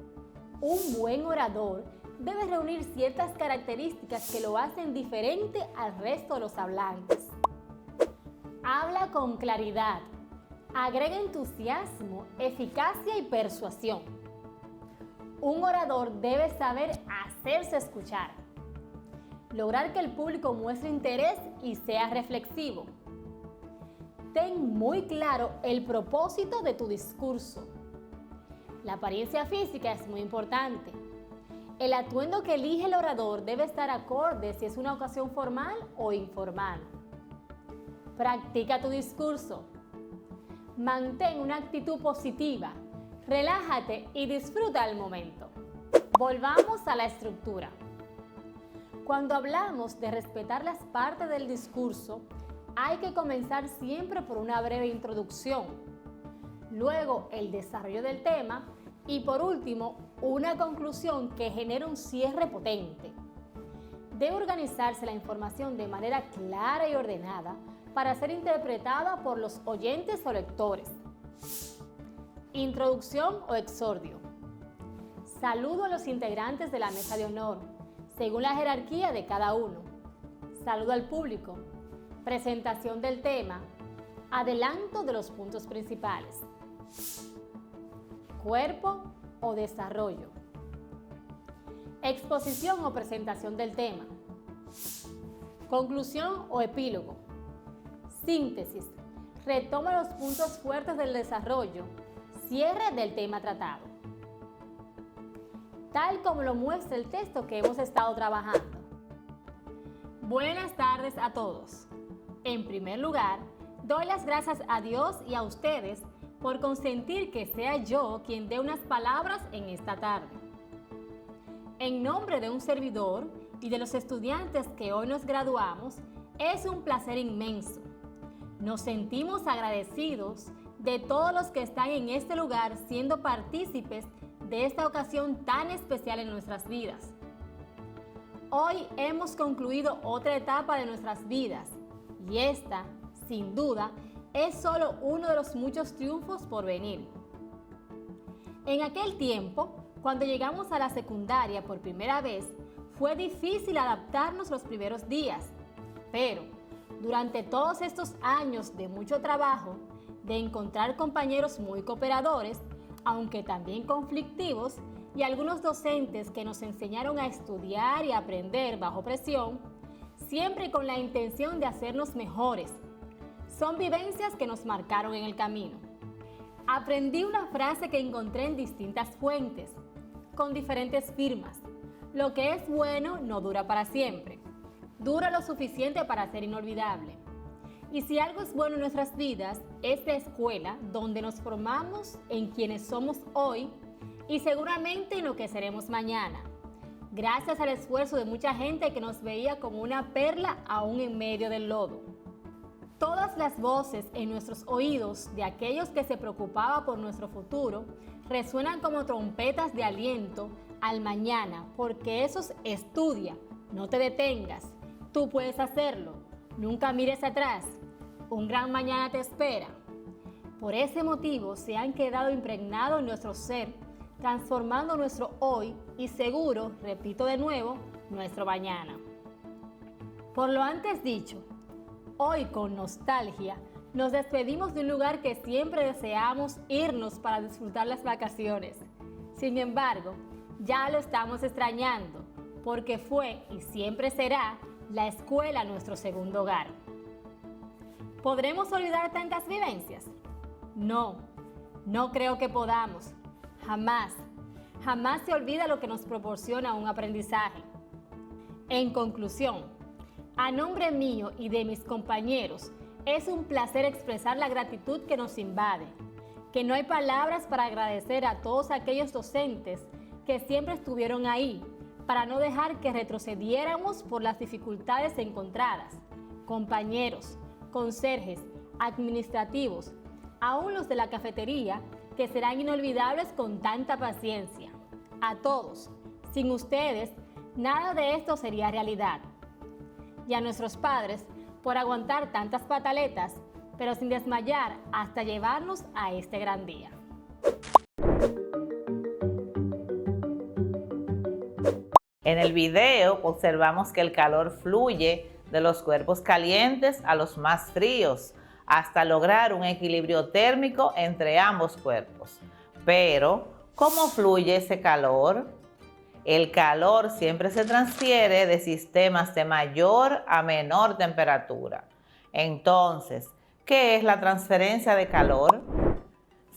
Un buen orador debe reunir ciertas características que lo hacen diferente al resto de los hablantes. Habla con claridad. Agrega entusiasmo, eficacia y persuasión. Un orador debe saber hacerse escuchar. Lograr que el público muestre interés y sea reflexivo. Ten muy claro el propósito de tu discurso. La apariencia física es muy importante. El atuendo que elige el orador debe estar acorde si es una ocasión formal o informal. Practica tu discurso. Mantén una actitud positiva, relájate y disfruta el momento. Volvamos a la estructura. Cuando hablamos de respetar las partes del discurso, hay que comenzar siempre por una breve introducción, luego el desarrollo del tema y por último una conclusión que genere un cierre potente. Debe organizarse la información de manera clara y ordenada para ser interpretada por los oyentes o lectores. Introducción o exordio. Saludo a los integrantes de la mesa de honor, según la jerarquía de cada uno. Saludo al público. Presentación del tema. Adelanto de los puntos principales. Cuerpo o desarrollo. Exposición o presentación del tema. Conclusión o epílogo. Síntesis. Retoma los puntos fuertes del desarrollo. Cierre del tema tratado. Tal como lo muestra el texto que hemos estado trabajando. Buenas tardes a todos. En primer lugar, doy las gracias a Dios y a ustedes por consentir que sea yo quien dé unas palabras en esta tarde. En nombre de un servidor y de los estudiantes que hoy nos graduamos, es un placer inmenso. Nos sentimos agradecidos de todos los que están en este lugar siendo partícipes de esta ocasión tan especial en nuestras vidas. Hoy hemos concluido otra etapa de nuestras vidas y esta, sin duda, es solo uno de los muchos triunfos por venir. En aquel tiempo, cuando llegamos a la secundaria por primera vez, fue difícil adaptarnos los primeros días, pero durante todos estos años de mucho trabajo, de encontrar compañeros muy cooperadores, aunque también conflictivos, y algunos docentes que nos enseñaron a estudiar y aprender bajo presión, siempre con la intención de hacernos mejores. Son vivencias que nos marcaron en el camino. Aprendí una frase que encontré en distintas fuentes, con diferentes firmas. Lo que es bueno no dura para siempre. Dura lo suficiente para ser inolvidable. Y si algo es bueno en nuestras vidas, es la escuela donde nos formamos en quienes somos hoy y seguramente en lo que seremos mañana, gracias al esfuerzo de mucha gente que nos veía como una perla aún en medio del lodo. Todas las voces en nuestros oídos de aquellos que se preocupaban por nuestro futuro resuenan como trompetas de aliento al mañana, porque eso es estudia, no te detengas, tú puedes hacerlo, nunca mires atrás, un gran mañana te espera. Por ese motivo se han quedado impregnados en nuestro ser, transformando nuestro hoy y seguro, repito de nuevo, nuestro mañana. Por lo antes dicho, hoy con nostalgia nos despedimos de un lugar que siempre deseamos irnos para disfrutar las vacaciones. Sin embargo, ya lo estamos extrañando, porque fue y siempre será la escuela nuestro segundo hogar. ¿Podremos olvidar tantas vivencias? No creo que podamos. Jamás se olvida lo que nos proporciona un aprendizaje. En conclusión, a nombre mío y de mis compañeros, es un placer expresar la gratitud que nos invade, que no hay palabras para agradecer a todos aquellos docentes que siempre estuvieron ahí, para no dejar que retrocediéramos por las dificultades encontradas, compañeros, conserjes, administrativos, aún los de la cafetería, que serán inolvidables con tanta paciencia. A todos, sin ustedes, nada de esto sería realidad. Y a nuestros padres, por aguantar tantas pataletas, pero sin desmayar hasta llevarnos a este gran día.
En el video observamos que el calor fluye de los cuerpos calientes a los más fríos, hasta lograr un equilibrio térmico entre ambos cuerpos. Pero, ¿cómo fluye ese calor? El calor siempre se transfiere de sistemas de mayor a menor temperatura. Entonces, ¿qué es la transferencia de calor?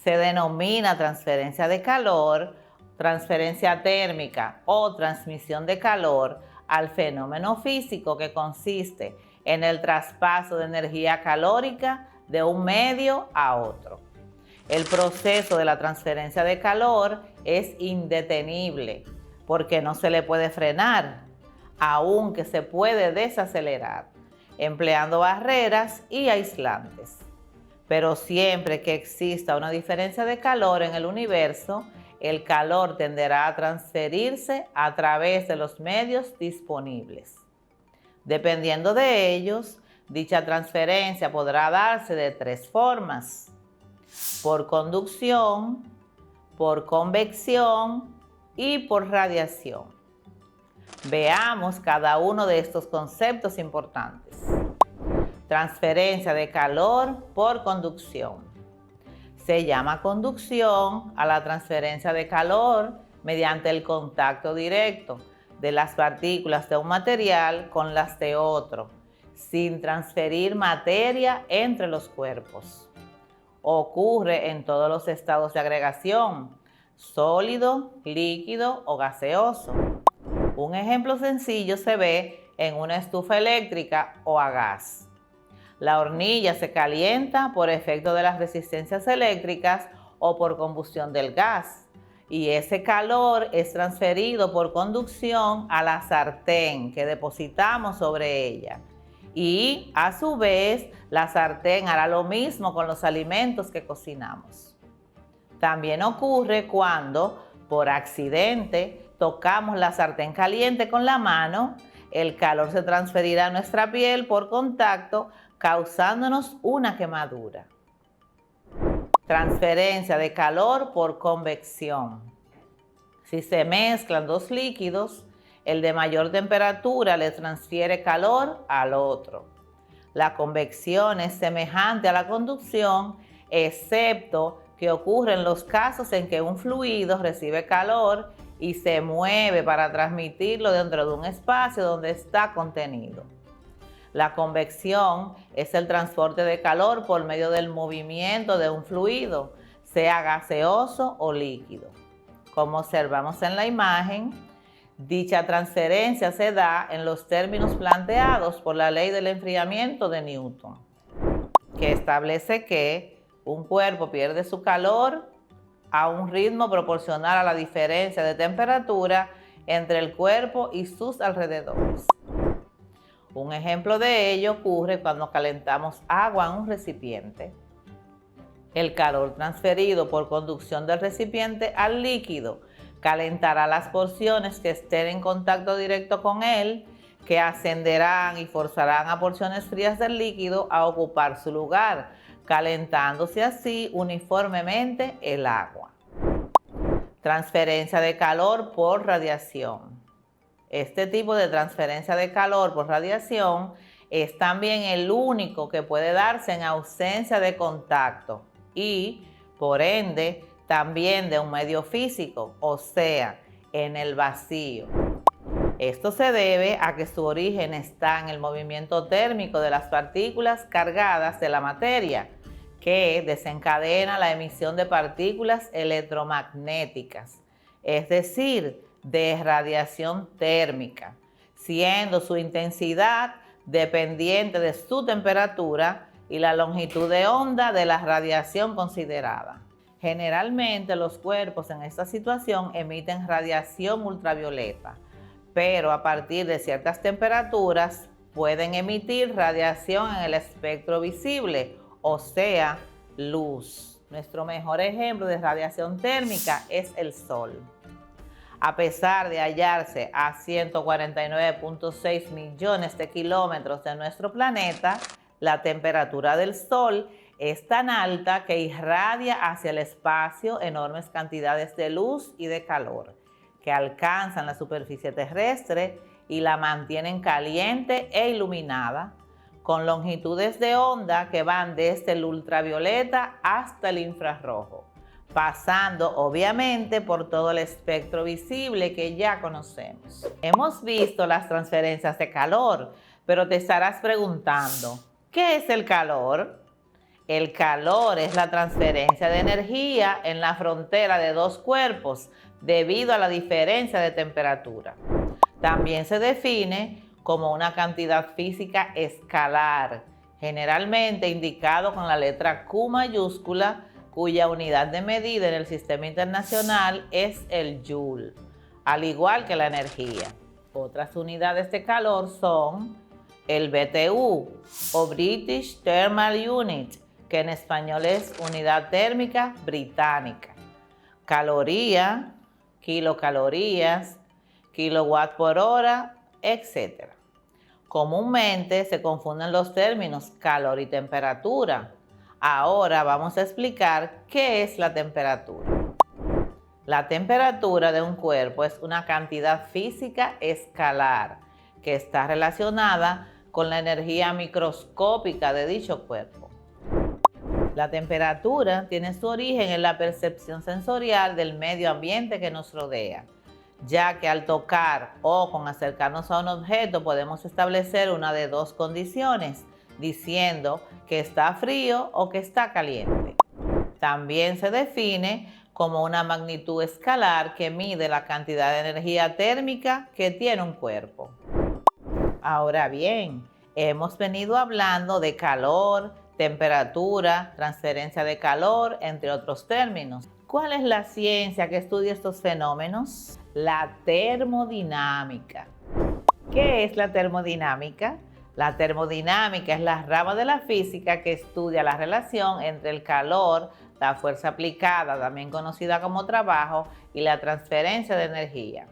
Se denomina transferencia de calor transferencia térmica o transmisión de calor al fenómeno físico que consiste en el traspaso de energía calórica de un medio a otro. El proceso de la transferencia de calor es indetenible porque no se le puede frenar, aunque se puede desacelerar, empleando barreras y aislantes. Pero siempre que exista una diferencia de calor en el universo, el calor tenderá a transferirse a través de los medios disponibles. Dependiendo de ellos, dicha transferencia podrá darse de tres formas: por conducción, por convección y por radiación. Veamos cada uno de estos conceptos importantes. Transferencia de calor por conducción. Se llama conducción a la transferencia de calor mediante el contacto directo de las partículas de un material con las de otro, sin transferir materia entre los cuerpos. Ocurre en todos los estados de agregación, sólido, líquido o gaseoso. Un ejemplo sencillo se ve en una estufa eléctrica o a gas. La hornilla se calienta por efecto de las resistencias eléctricas o por combustión del gas, y ese calor es transferido por conducción a la sartén que depositamos sobre ella. Y a su vez, la sartén hará lo mismo con los alimentos que cocinamos. También ocurre cuando, por accidente, tocamos la sartén caliente con la mano, el calor se transferirá a nuestra piel por contacto, causándonos una quemadura. Transferencia de calor por convección. Si se mezclan dos líquidos, el de mayor temperatura le transfiere calor al otro. La convección es semejante a la conducción, excepto que ocurre en los casos en que un fluido recibe calor y se mueve para transmitirlo dentro de un espacio donde está contenido. La convección es el transporte de calor por medio del movimiento de un fluido, sea gaseoso o líquido. Como observamos en la imagen, dicha transferencia se da en los términos planteados por la ley del enfriamiento de Newton, que establece que un cuerpo pierde su calor a un ritmo proporcional a la diferencia de temperatura entre el cuerpo y sus alrededores. Un ejemplo de ello ocurre cuando calentamos agua en un recipiente. El calor transferido por conducción del recipiente al líquido calentará las porciones que estén en contacto directo con él, que ascenderán y forzarán a porciones frías del líquido a ocupar su lugar, calentándose así uniformemente el agua. Transferencia de calor por radiación. Este tipo de transferencia de calor por radiación es también el único que puede darse en ausencia de contacto y, por ende, también de un medio físico, o sea, en el vacío. Esto se debe a que su origen está en el movimiento térmico de las partículas cargadas de la materia, que desencadena la emisión de partículas electromagnéticas, es decir, de radiación térmica, siendo su intensidad dependiente de su temperatura y la longitud de onda de la radiación considerada. Generalmente los cuerpos en esta situación emiten radiación ultravioleta, pero a partir de ciertas temperaturas pueden emitir radiación en el espectro visible, o sea, luz. Nuestro mejor ejemplo de radiación térmica es el Sol. A pesar de hallarse a 149.6 millones de kilómetros de nuestro planeta, la temperatura del Sol es tan alta que irradia hacia el espacio enormes cantidades de luz y de calor, que alcanzan la superficie terrestre y la mantienen caliente e iluminada, con longitudes de onda que van desde el ultravioleta hasta el infrarrojo, pasando obviamente por todo el espectro visible que ya conocemos. Hemos visto las transferencias de calor, pero te estarás preguntando, ¿qué es el calor? El calor es la transferencia de energía en la frontera de dos cuerpos debido a la diferencia de temperatura. También se define como una cantidad física escalar, generalmente indicado con la letra Q mayúscula, cuya unidad de medida en el sistema internacional es el joule, al igual que la energía. Otras unidades de calor son el BTU o British Thermal Unit, que en español es unidad térmica británica, caloría, kilocalorías, kilowatt por hora, etc. Comúnmente se confunden los términos calor y temperatura. Ahora vamos a explicar qué es la temperatura. La temperatura de un cuerpo es una cantidad física escalar que está relacionada con la energía microscópica de dicho cuerpo. La temperatura tiene su origen en la percepción sensorial del medio ambiente que nos rodea, ya que al tocar o con acercarnos a un objeto podemos establecer una de dos condiciones, diciendo que está frío o que está caliente. También se define como una magnitud escalar que mide la cantidad de energía térmica que tiene un cuerpo. Ahora bien, hemos venido hablando de calor, temperatura, transferencia de calor, entre otros términos. ¿Cuál es la ciencia que estudia estos fenómenos? La termodinámica. ¿Qué es la termodinámica? La termodinámica es la rama de la física que estudia la relación entre el calor, la fuerza aplicada, también conocida como trabajo, y la transferencia de energía.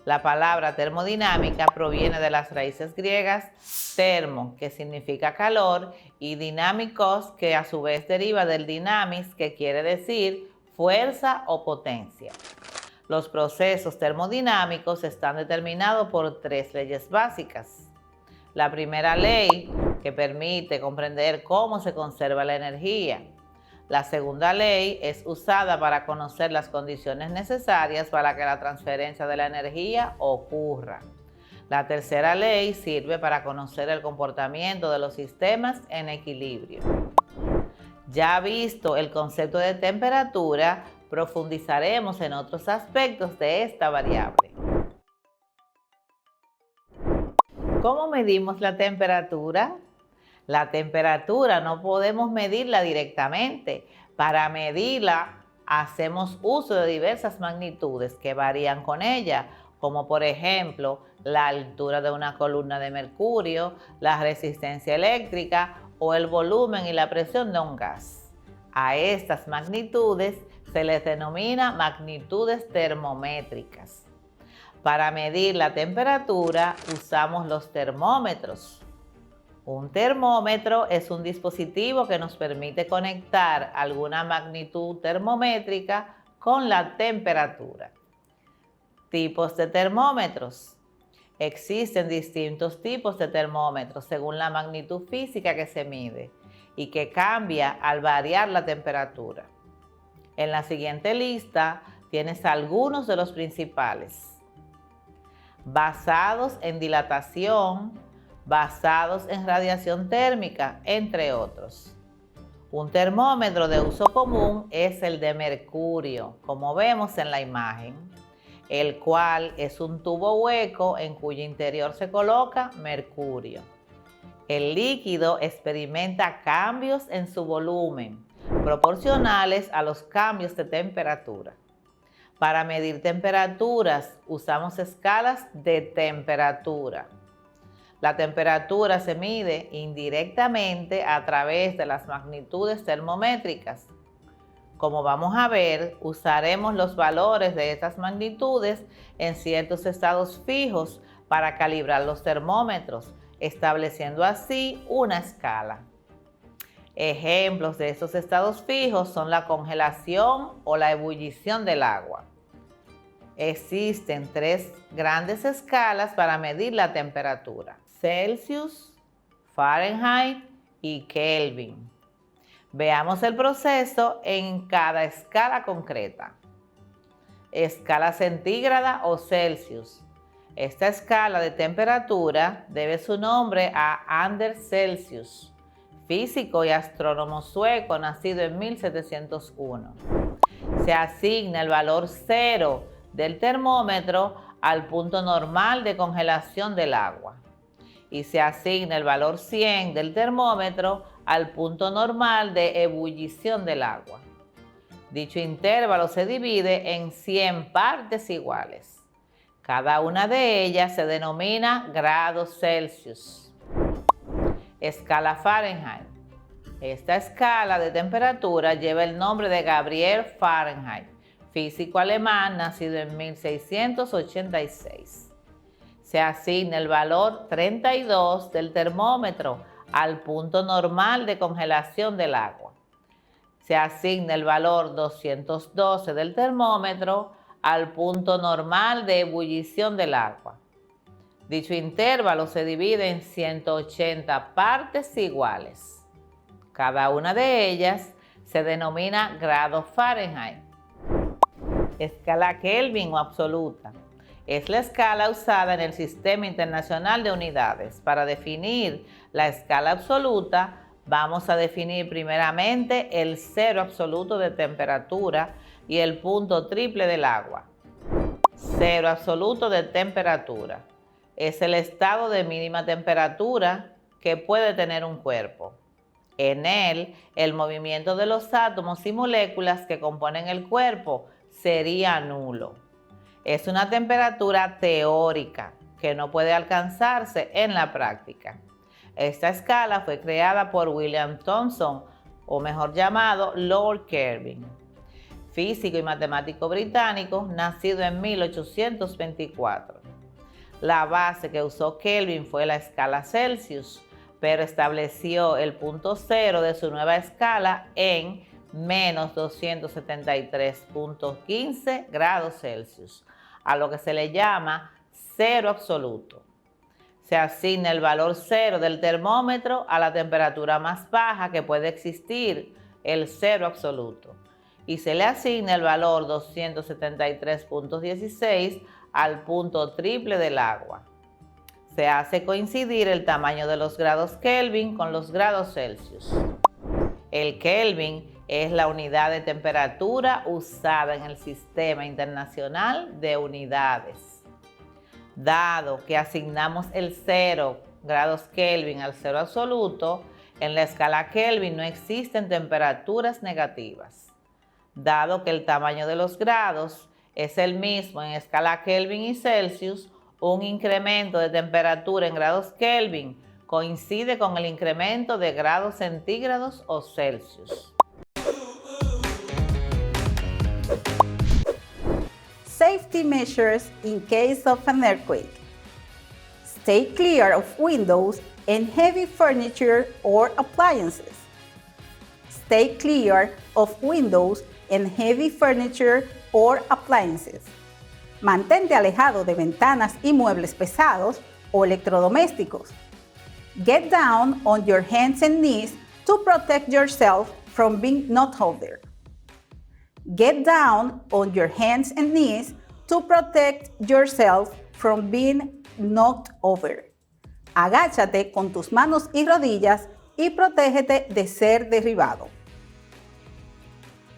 La palabra termodinámica proviene de las raíces griegas termo, que significa calor, y dinámicos, que a su vez deriva del dynamis, que quiere decir fuerza o potencia. Los procesos termodinámicos están determinados por tres leyes básicas. La primera ley, que permite comprender cómo se conserva la energía. La segunda ley es usada para conocer las condiciones necesarias para que la transferencia de la energía ocurra. La tercera ley sirve para conocer el comportamiento de los sistemas en equilibrio. Ya visto el concepto de temperatura, profundizaremos en otros aspectos de esta variable. ¿Cómo medimos la temperatura? La temperatura no podemos medirla directamente. Para medirla hacemos uso de diversas magnitudes que varían con ella, como por ejemplo la altura de una columna de mercurio, la resistencia eléctrica o el volumen y la presión de un gas. A estas magnitudes se les denomina magnitudes termométricas. Para medir la temperatura usamos los termómetros. Un termómetro es un dispositivo que nos permite conectar alguna magnitud termométrica con la temperatura. Tipos de termómetros. Existen distintos tipos de termómetros según la magnitud física que se mide y que cambia al variar la temperatura. En la siguiente lista tienes algunos de los principales. Basados en dilatación, basados en radiación térmica, entre otros. Un termómetro de uso común es el de mercurio, como vemos en la imagen, el cual es un tubo hueco en cuyo interior se coloca mercurio. El líquido experimenta cambios en su volumen, proporcionales a los cambios de temperatura. Para medir temperaturas usamos escalas de temperatura. La temperatura se mide indirectamente a través de las magnitudes termométricas. Como vamos a ver, usaremos los valores de estas magnitudes en ciertos estados fijos para calibrar los termómetros, estableciendo así una escala. Ejemplos de estos estados fijos son la congelación o la ebullición del agua. Existen tres grandes escalas para medir la temperatura: Celsius, Fahrenheit y Kelvin. Veamos el proceso en cada escala concreta. Escala centígrada o Celsius. Esta escala de temperatura debe su nombre a Anders Celsius, físico y astrónomo sueco, nacido en 1701. Se asigna el valor 0 del termómetro al punto normal de congelación del agua y se asigna el valor 100 del termómetro al punto normal de ebullición del agua. Dicho intervalo se divide en 100 partes iguales. Cada una de ellas se denomina grados Celsius. Escala Fahrenheit. Esta escala de temperatura lleva el nombre de Gabriel Fahrenheit, físico alemán nacido en 1686. Se asigna el valor 32 del termómetro al punto normal de congelación del agua. Se asigna el valor 212 del termómetro al punto normal de ebullición del agua. Dicho intervalo se divide en 180 partes iguales. Cada una de ellas se denomina grado Fahrenheit. Escala Kelvin o absoluta. Es la escala usada en el Sistema Internacional de Unidades. Para definir la escala absoluta, vamos a definir primeramente el cero absoluto de temperatura y el punto triple del agua. Cero absoluto de temperatura es el estado de mínima temperatura que puede tener un cuerpo. En él, el movimiento de los átomos y moléculas que componen el cuerpo sería nulo. Es una temperatura teórica que no puede alcanzarse en la práctica. Esta escala fue creada por William Thomson, o mejor llamado Lord Kelvin, físico y matemático británico, nacido en 1824. La base que usó Kelvin fue la escala Celsius, pero estableció el punto cero de su nueva escala en menos 273.15 grados Celsius, a lo que se le llama cero absoluto. Se asigna el valor 0 del termómetro a la temperatura más baja que puede existir, el cero absoluto, y se le asigna el valor 273.16 al punto triple del agua. Se hace coincidir el tamaño de los grados Kelvin con los grados Celsius. El Kelvin es la unidad de temperatura usada en el Sistema Internacional de Unidades. Dado que asignamos el 0 grados Kelvin al cero absoluto, en la escala Kelvin no existen temperaturas negativas. Dado que el tamaño de los grados es el mismo en escala Kelvin y Celsius, un incremento de temperatura en grados Kelvin coincide con el incremento de grados centígrados o Celsius.
Safety measures in case of an earthquake. Stay clear of windows and heavy furniture or appliances. Stay clear of windows and heavy furniture or appliances. Mantente alejado de ventanas y muebles pesados o electrodomésticos. Get down on your hands and knees to protect yourself from being knocked over. Get down on your hands and knees to protect yourself from being knocked over. Agáchate con tus manos y rodillas y protégete de ser derribado.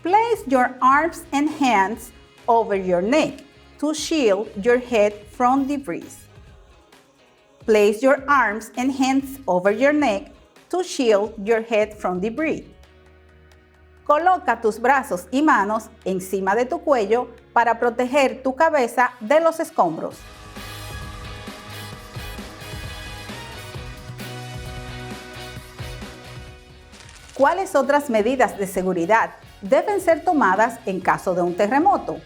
Place your arms and hands over your neck to shield your head from debris. Place your arms and hands over your neck to shield your head from debris. Coloca tus brazos y manos encima de tu cuello para proteger tu cabeza de los escombros. ¿Cuáles otras medidas de seguridad deben ser tomadas en caso de un terremoto?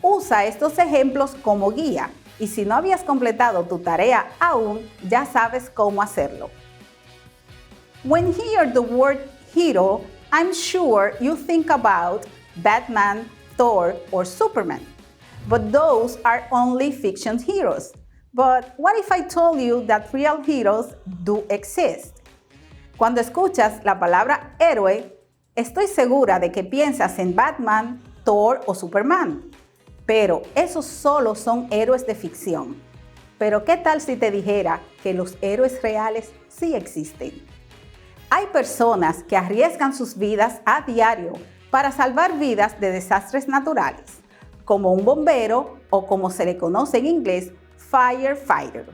Usa estos ejemplos como guía y si no habías completado tu tarea aún, ya sabes cómo hacerlo. When you hear the word hero, I'm sure you think about Batman, Thor, or Superman. But those are only fiction heroes. But what if I told you that real heroes do exist? Cuando escuchas la palabra héroe, estoy segura de que piensas en Batman, Thor o Superman. Pero esos solo son héroes de ficción. Pero ¿qué tal si te dijera que los héroes reales sí existen? Hay personas que arriesgan sus vidas a diario para salvar vidas de desastres naturales, como un bombero o como se le conoce en inglés, firefighter.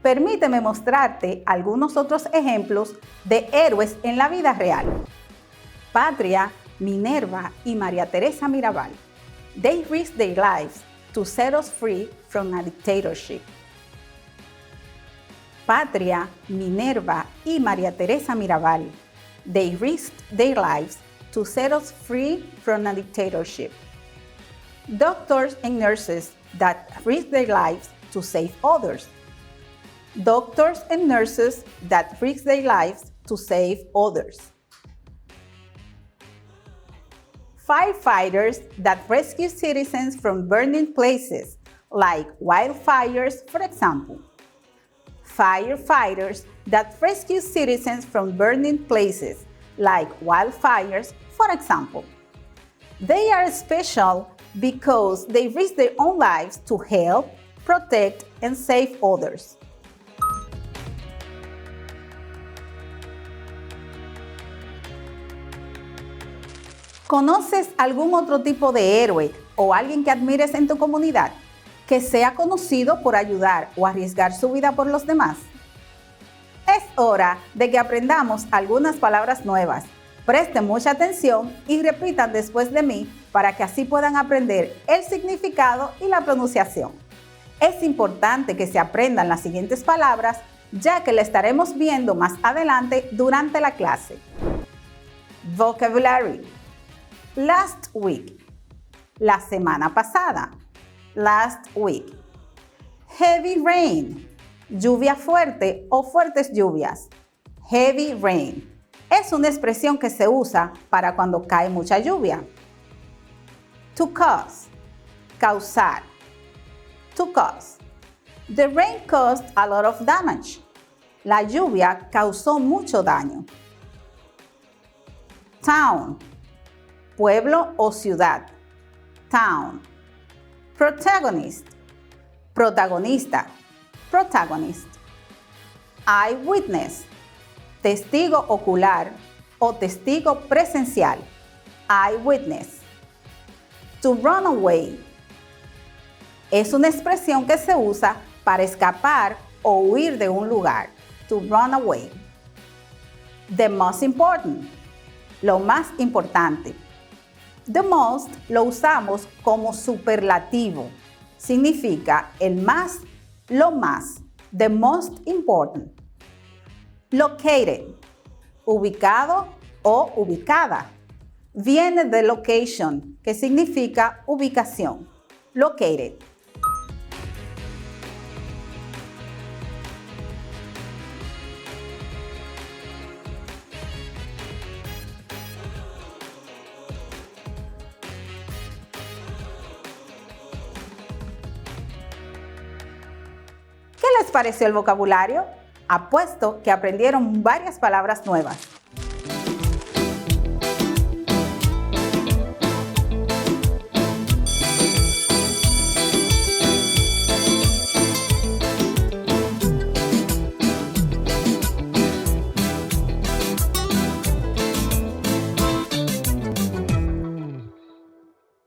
Permíteme mostrarte algunos otros ejemplos de héroes en la vida real. Patria, Minerva y María Teresa Mirabal. They risked their lives to set us free from a dictatorship. Patria, Minerva y María Teresa Mirabal. They risked their lives to set us free from a dictatorship. Doctors and nurses that risked their lives to save others. Doctors and nurses that risk their lives to save others. Firefighters that rescue citizens from burning places, like wildfires, for example. Firefighters that rescue citizens from burning places, like wildfires, for example. They are special because they risk their own lives to help, protect, and save others. ¿Conoces algún otro tipo de héroe o alguien que admires en tu comunidad que sea conocido por ayudar o arriesgar su vida por los demás? Es hora de que aprendamos algunas palabras nuevas. Presten mucha atención y repitan después de mí para que así puedan aprender el significado y la pronunciación. Es importante que se aprendan las siguientes palabras, ya que la estaremos viendo más adelante durante la clase. Vocabulary. Last week. La semana pasada. Last week. Heavy rain. Lluvia fuerte o fuertes lluvias. Heavy rain. Es una expresión que se usa para cuando cae mucha lluvia. To cause. Causar. To cause. The rain caused a lot of damage. La lluvia causó mucho daño. Town. Pueblo o ciudad. Town. Protagonist. Protagonista. Protagonist. Eyewitness. Testigo ocular o testigo presencial. Eyewitness. To run away. Es una expresión que se usa para escapar o huir de un lugar. To run away. The most important. Lo más importante. The most lo usamos como superlativo. Significa el más, lo más. The most important. Located. Ubicado o ubicada. Viene de location, que significa ubicación. Located. ¿Qué les pareció el vocabulario? Apuesto que aprendieron varias palabras nuevas.